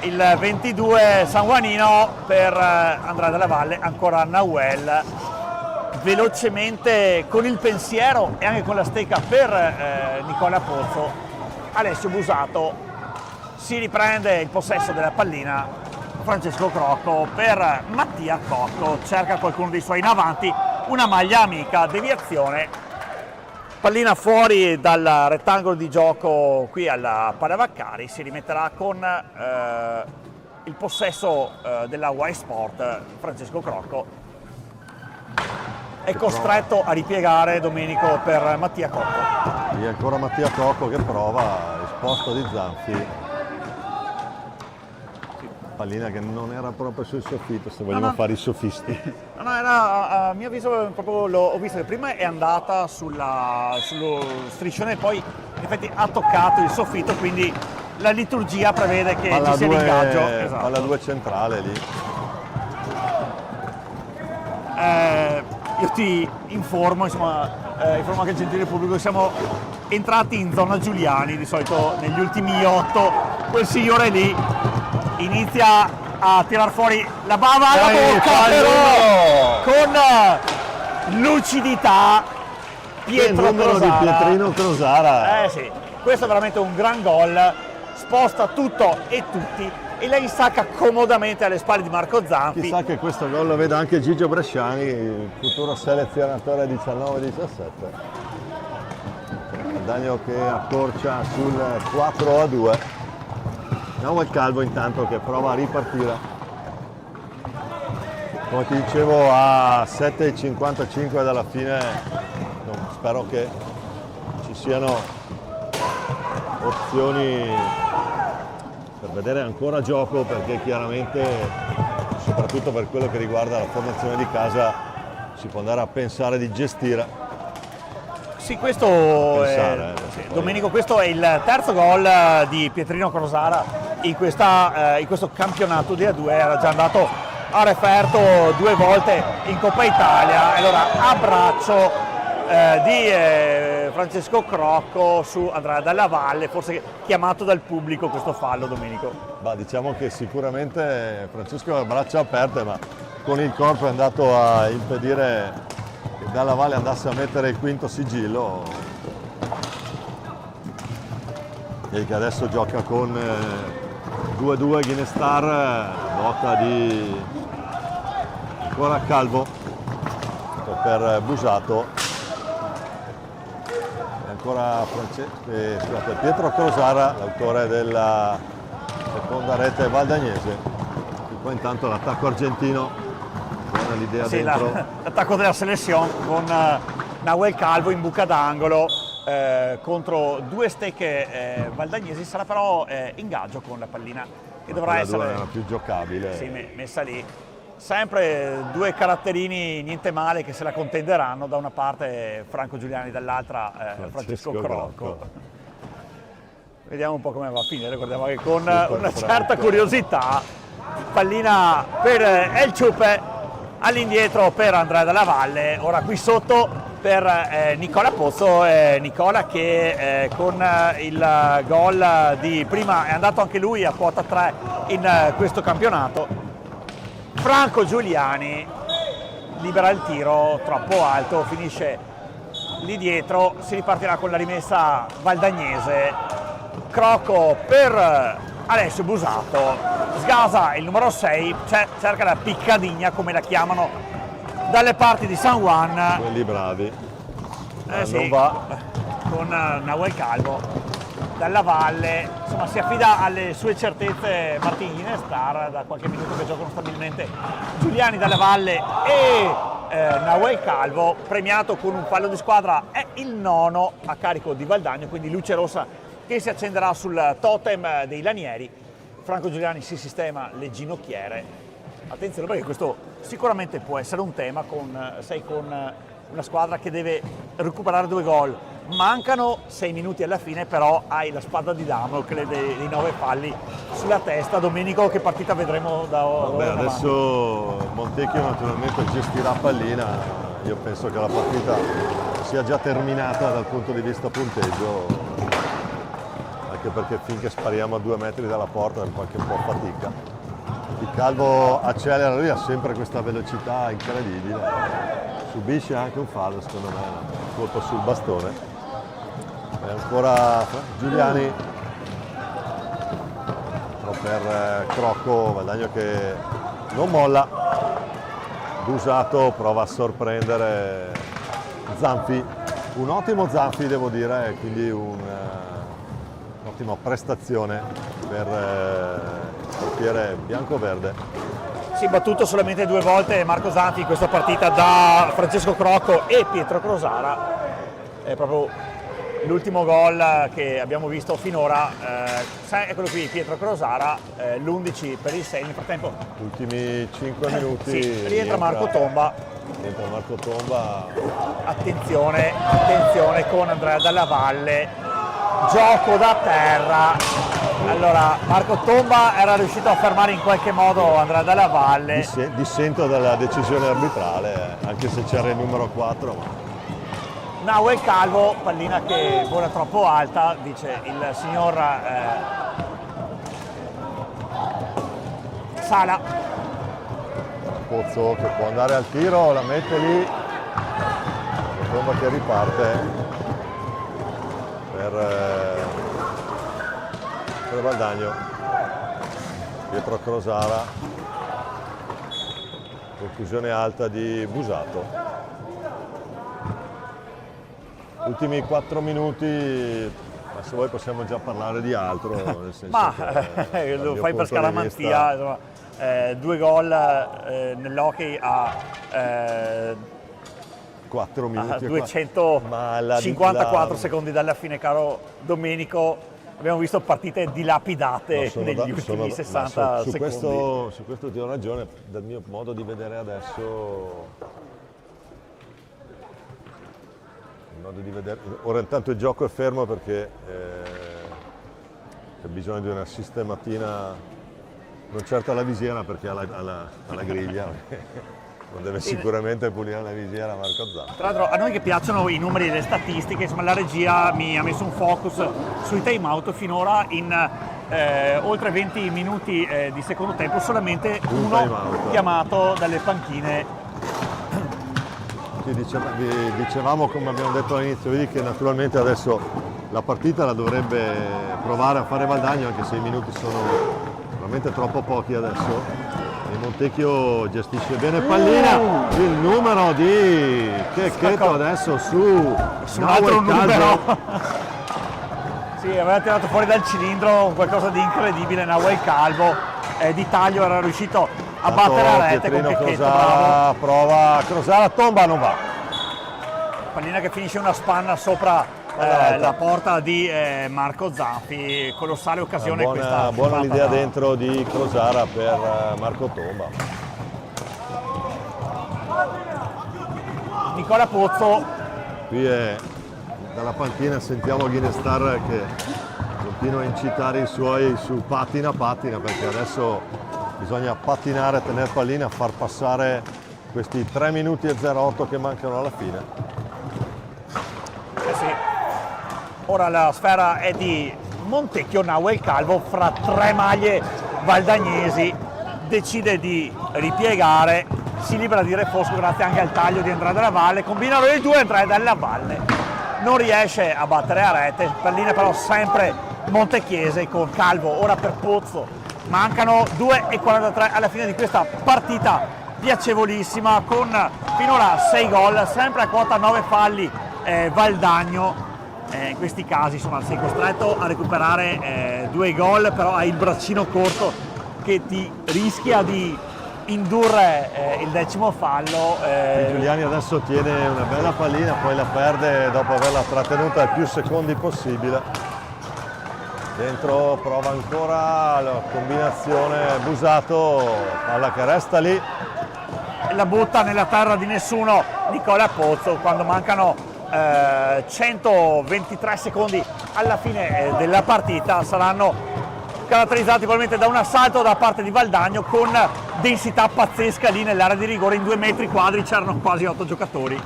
Il 22 sanguanino per Andrea Della Valle, ancora Nahuel, velocemente con il pensiero e anche con la stecca per Nicola Pozzo. Alessio Busato si riprende il possesso della pallina, Francesco Crocco per Mattia Cocco, cerca qualcuno dei suoi in avanti, una maglia amica, deviazione, pallina fuori dal rettangolo di gioco qui alla Paddavaccari, si rimetterà con il possesso della Y Sport. Francesco Crocco è costretto a ripiegare Domenico per Mattia Cocco. E ancora Mattia Cocco che prova, risposta di Zanfi. Pallina che non era proprio sul soffitto, se vogliamo fare i sofisti. No, era, a mio avviso, proprio ho visto che prima è andata sullo striscione e poi in effetti ha toccato il soffitto, quindi la liturgia prevede che ci sia l'ingaggio. Esatto. Palla 2 centrale lì. Io ti informo, insomma, informo anche il gentile pubblico, siamo entrati in zona Giuliani, di solito negli ultimi 8 quel signore lì inizia a tirar fuori la bava alla bocca, però con lucidità Pietro Crosara. Di Pietrino Crosara. Sì, questo è veramente un gran gol, sposta tutto e tutti e la insacca comodamente alle spalle di Marco Zanfi. Chissà che questo gol lo veda anche Gigio Bresciani, futuro selezionatore 19-17. Dagno che accorcia sul 4-2. Nahuel Calvo intanto che prova a ripartire. Come ti dicevo, a 7,55 dalla fine, spero che ci siano opzioni per vedere ancora gioco, perché chiaramente, soprattutto per quello che riguarda la formazione di casa, si può andare a pensare di gestire. Sì, questo Domenico, questo è il terzo gol di Pietrino Crosara in questo campionato di A2, era già andato a referto 2 volte in Coppa Italia. Allora, abbraccio di Francesco Crocco su Andrea Della Valle, forse chiamato dal pubblico questo fallo, Domenico. Diciamo che sicuramente Francesco ha braccia aperte, ma con il corpo è andato a impedire che Dalla Valle andasse a mettere il quinto sigillo, e che adesso gioca con 2-2 Ginestar, botta di ancora Calvo per Busato, e ancora Pietro Crosara, l'autore della seconda rete valdagnese. E poi intanto l'attacco argentino, buona l'idea dentro. L'attacco della selezione con Nahuel Calvo in buca d'angolo contro 2 stecche valdagnesi, sarà però ingaggio con la pallina che dovrà essere la più giocabile. Sì, messa lì. Sempre 2 caratterini niente male che se la contenderanno, da una parte Franco Giuliani, dall'altra Francesco Crocco. Vediamo un po' come va a finire. Ricordiamo che con una certa curiosità, pallina per El Ciupe, all'indietro per Andrea Della Valle, ora qui sotto per Nicola Pozzo, Nicola che con il gol di prima è andato anche lui a quota 3 in questo campionato. Franco Giuliani libera il tiro troppo alto, finisce lì dietro, si ripartirà con la rimessa valdagnese. Crocco per Alessio Busato, sgasa il numero 6, cerca la piccadigna come la chiamano dalle parti di San Juan. Quelli bravi. Sì, non va. Con Nahuel Calvo. Dalla Valle, insomma, si affida alle sue certezze Martin Ginestar, da qualche minuto che giocano stabilmente Giuliani, Dalla Valle e Nahuel Calvo, premiato con un fallo di squadra, è il 9° a carico di Valdagno, quindi luce rossa che si accenderà sul totem dei lanieri. Franco Giuliani si sistema le ginocchiere. Attenzione, perché questo sicuramente può essere un tema sei con una squadra che deve recuperare 2 gol. Mancano 6 minuti alla fine, però hai la spada di Damocle dei 9 falli sulla testa. Domenico, che partita vedremo da ora in avanti? Adesso Montecchio naturalmente gestirà pallina, io penso che la partita sia già terminata dal punto di vista punteggio, anche perché finché spariamo a 2 metri dalla porta è anche un po' fatica. Il Calvo accelera, lui ha sempre questa velocità incredibile, subisce anche un fallo secondo me, un colpo sul bastone. E ancora Giuliani per Crocco, Valdagno che non molla, Busato prova a sorprendere Zanfi, un ottimo Zanfi devo dire, quindi un'ottima prestazione per il portiere bianco-verde. Si è battuto solamente 2 volte Marco Zanfi in questa partita da Francesco Crocco e Pietro Crosara, è proprio l'ultimo gol che abbiamo visto finora, eccolo qui, Pietro Crosara, l'11 per il 6, nel frattempo Ultimi 5 minuti. Sì, rientra Marco Tomba. Rientra Marco Tomba. Attenzione con Andrea Dalla Valle, gioco da terra. Allora, Marco Tomba era riuscito a fermare in qualche modo Andrea Dalla Valle. Dissento dalla decisione arbitrale, anche se c'era il numero 4. Ma... Nahuel Calvo, pallina che vola troppo alta, dice il signor Sala. Pozzo che può andare al tiro, la mette lì, bomba che riparte per Valdagno. Pietro Crosara, conclusione alta di Busato. Ultimi 4 minuti, ma se vuoi possiamo già parlare di altro, nel senso Ma che, lo fai per scaramanzia, insomma, 2 gol nell'hockey a 4 minuti, 254 secondi dalla fine, caro Domenico. Abbiamo visto partite dilapidate negli ultimi 60 secondi. Su questo ti ho ragione, dal mio modo di vedere adesso. Ora intanto il gioco è fermo perché c'è bisogno di una sistematina, non certo alla visiera perché alla griglia, non deve sicuramente pulire la visiera Marco Zanfi. Tra l'altro a noi che piacciono i numeri e le statistiche, insomma, la regia mi ha messo un focus sui time out. Finora in oltre 20 minuti di secondo tempo solamente uno chiamato dalle panchine. Dicevamo, come abbiamo detto all'inizio, vedi che naturalmente adesso la partita la dovrebbe provare a fare Valdagno, anche se i minuti sono veramente troppo pochi adesso. E Montecchio gestisce bene pallina, il numero di Checchetto adesso su un altro numero. Sì, aveva tirato fuori dal cilindro qualcosa di incredibile Nahuel Calvo, di taglio era riuscito a battere a rete con Checchetto. Prova Crosara, tomba, non va. Pallina che finisce una spanna sopra la porta di Marco Zanfi, colossale occasione questa. Buona l'idea dentro di Crosara per Marco Tomba. Nicola Pozzo. Qui dalla panchina sentiamo Ghinestar che continua a incitare i suoi su pattina, perché adesso bisogna pattinare, tenere pallina, far passare questi 3 minuti e 08 che mancano alla fine. Sì. Ora la sfera è di Montecchio, Nahuel Calvo fra 3 maglie valdagnesi decide di ripiegare, si libera di Refosco grazie anche al taglio di Andrea Dalla Valle, combinano i due, Andrea Dalla Valle non riesce a battere a rete, pallina però sempre montechiese con Calvo, ora per Pozzo. Mancano 2,43 alla fine di questa partita piacevolissima con finora 6 gol, sempre a quota 9 falli Valdagno. In questi casi insomma sei costretto a recuperare 2 gol, però hai il braccino corto che ti rischia di indurre il 10° fallo. Giuliani adesso tiene una bella pallina, poi la perde dopo averla trattenuta il più secondi possibile. Dentro prova ancora la combinazione Busato, palla che resta lì. La butta nella terra di nessuno Nicola Pozzo quando mancano 123 secondi alla fine della partita. Saranno caratterizzati probabilmente da un assalto da parte di Valdagno con densità pazzesca lì nell'area di rigore, in 2 metri quadri c'erano quasi 8 giocatori.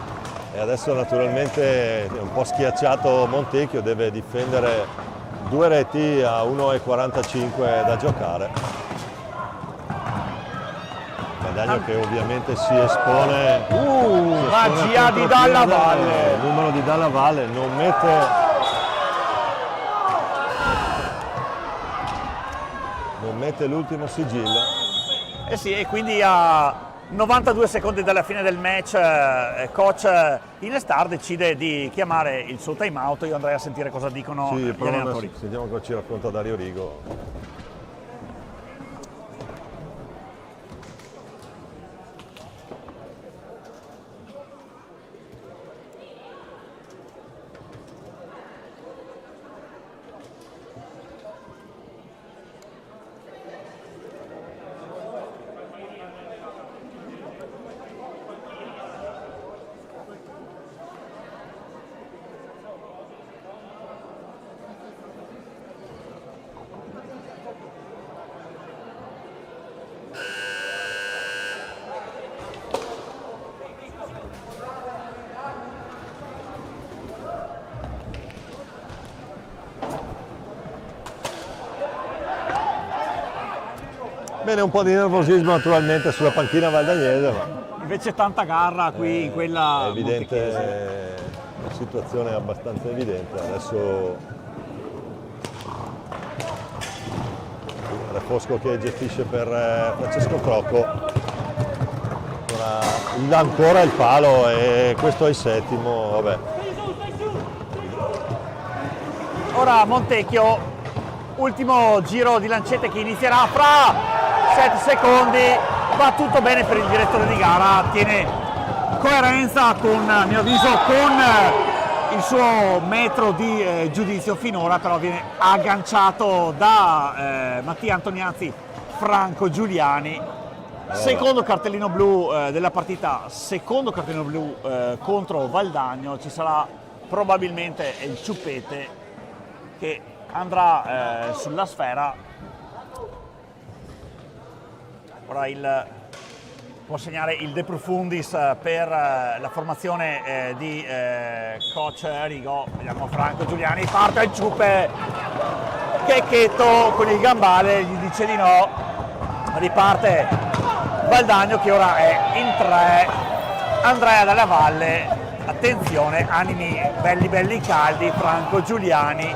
E adesso naturalmente è un po' schiacciato Montecchio, deve difendere 2 reti a 1,45 da giocare. Guadagno che ovviamente si espone. Magia di Dalla Valle! Il numero di Dalla Valle non mette l'ultimo sigillo. Eh sì, e quindi a 92 secondi dalla fine del match coach Inestar decide di chiamare il suo time out. Io andrei a sentire cosa dicono Sì, gli allenatori. sentiamo cosa ci racconta Dario Rigo. Bene, un po' di nervosismo naturalmente sulla panchina valdagnese, ma Invece tanta garra qui in quella è evidente, montechiese. la situazione è abbastanza evidente. Adesso Refosco che gestisce per Francesco Crocco, ancora il palo e questo è il settimo, vabbè. Ora Montecchio, ultimo giro di lancette che inizierà fra 7 secondi, va tutto bene per il direttore di gara, tiene coerenza con, a mio avviso, con il suo metro di giudizio finora, però viene agganciato da Mattia Antoniazzi, Franco Giuliani. Secondo cartellino blu della partita, secondo cartellino blu contro Valdagno, ci sarà probabilmente il Ciuppete che andrà sulla sfera. Ora può segnare il De Profundis per la formazione di coach Rigo. Vediamo Franco Giuliani, parte il Ciuppe, Checchetto con il gambale, gli dice di no, riparte Valdagno che ora è in 3, Andrea Dalla Valle, attenzione, animi belli caldi, Franco Giuliani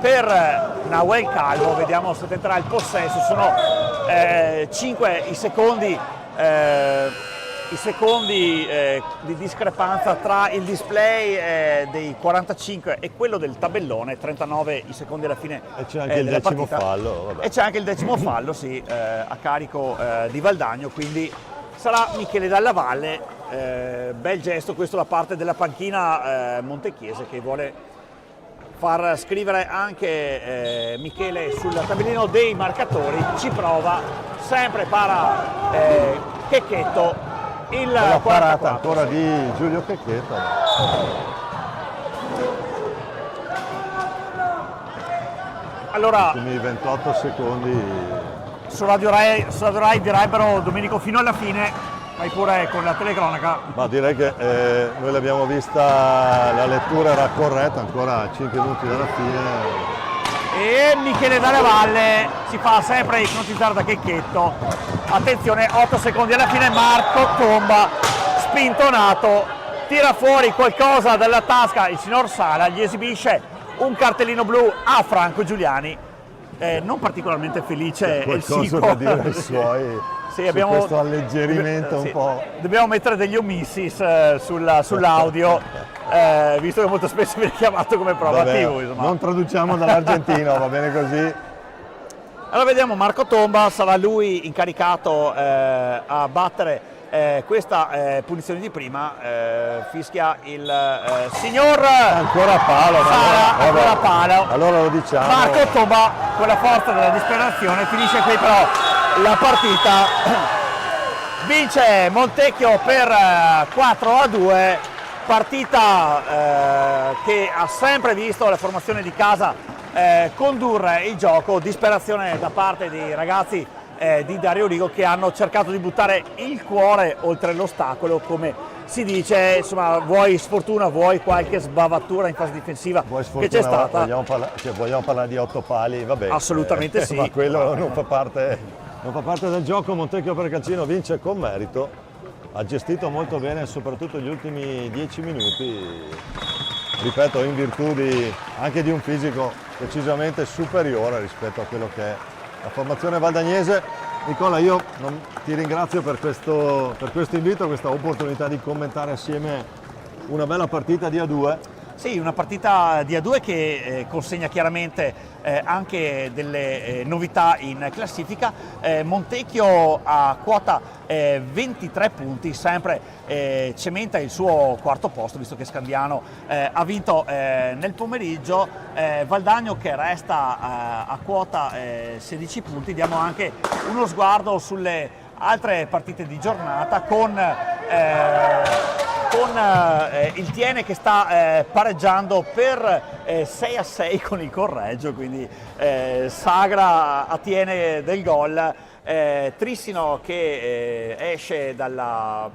per Nahuel Calvo, vediamo se tenterà il possesso, sono 5 i secondi di discrepanza tra il display dei 45 e quello del tabellone, 39 i secondi alla fine E c'è anche il della decimo partita. fallo, vabbè. E c'è anche il decimo fallo, sì, a carico di Valdagno, quindi sarà Michele Dalla Valle. Bel gesto questo da parte della panchina montechiese che vuole far scrivere anche Michele sul tabellino dei marcatori. Ci prova, sempre para Checchetto, il La parata 44. ancora di Giulio Checchetto. Allora, Ultimi 28 secondi. su Radio Rai direbbero Domenico fino alla fine, vai pure con la telecronaca. Ma direi che noi l'abbiamo vista, la lettura era corretta, ancora 5 minuti dalla fine. E Michele Dalla Valle si fa sempre ipnotizzare da Checchetto. Attenzione, 8 secondi alla fine, Marco Tomba, spintonato, tira fuori qualcosa dalla tasca, il signor Sala gli esibisce un cartellino blu a Franco Giuliani, non particolarmente felice il Qualcosa Sico. da dire ai suoi Sì, su questo alleggerimento un sì, po'. Dobbiamo mettere degli omissis sull'audio, visto che molto spesso viene chiamato come prova Vabbè, attivo. Insomma. non traduciamo dall'argentino, va bene così. Allora vediamo Marco Tomba, sarà lui incaricato a battere questa punizione di prima, fischia il signor Ancora palo, ma Sala, vabbè. ancora palo. Allora lo diciamo. Marco Tomba con la forza della disperazione finisce qui però la partita, vince Montecchio per 4-2, partita che ha sempre visto la formazione di casa condurre il gioco, disperazione da parte dei ragazzi di Dario Rigo, che hanno cercato di buttare il cuore oltre l'ostacolo, come si dice. Insomma, vuoi sfortuna, vuoi qualche sbavatura in fase difensiva che c'è stata. Vogliamo parlare di 8 pali, vabbè. Assolutamente sì. Ma quello non fa parte del gioco. Montecchio Precancino vince con merito, ha gestito molto bene soprattutto gli ultimi 10 minuti, ripeto, in virtù anche di un fisico decisamente superiore rispetto a quello che è la formazione valdagnese. Nicola, io ti ringrazio per questo invito, questa opportunità di commentare assieme una bella partita di A2. Sì, una partita di A2 che consegna chiaramente anche delle novità in classifica. Montecchio a quota 23 punti, sempre cementa il suo quarto posto, visto che Scandiano ha vinto nel pomeriggio. Valdagno che resta a quota 16 punti. Diamo anche uno sguardo sulle altre partite di giornata con il Tiene che sta pareggiando per 6-6 con il Correggio, quindi Sagra a Tiene del gol. Trissino che esce dalla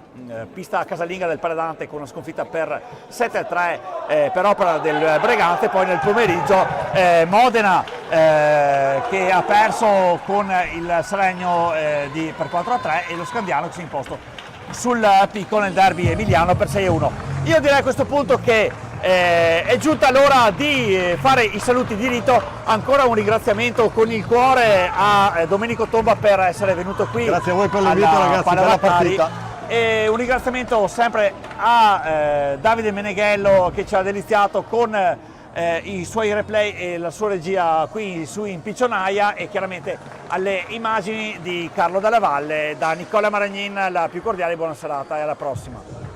pista casalinga del Paradante con una sconfitta per 7-3 per opera del Bregante. Poi nel pomeriggio Modena che ha perso con il Seregno per 4-3 e lo Scandiano che si è imposto sul picco nel derby emiliano per 6-1. Io direi a questo punto che è giunta l'ora di fare i saluti di rito. Ancora un ringraziamento con il cuore a Domenico Tomba per essere venuto qui. Grazie a voi per l'invito, ragazzi, per la partita. E un ringraziamento sempre a Davide Meneghello che ci ha deliziato con i suoi replay e la sua regia qui su in Piccionaia, e chiaramente alle immagini di Carlo Dalla Valle. Da Nicola Maragnin la più cordiale buona serata e alla prossima.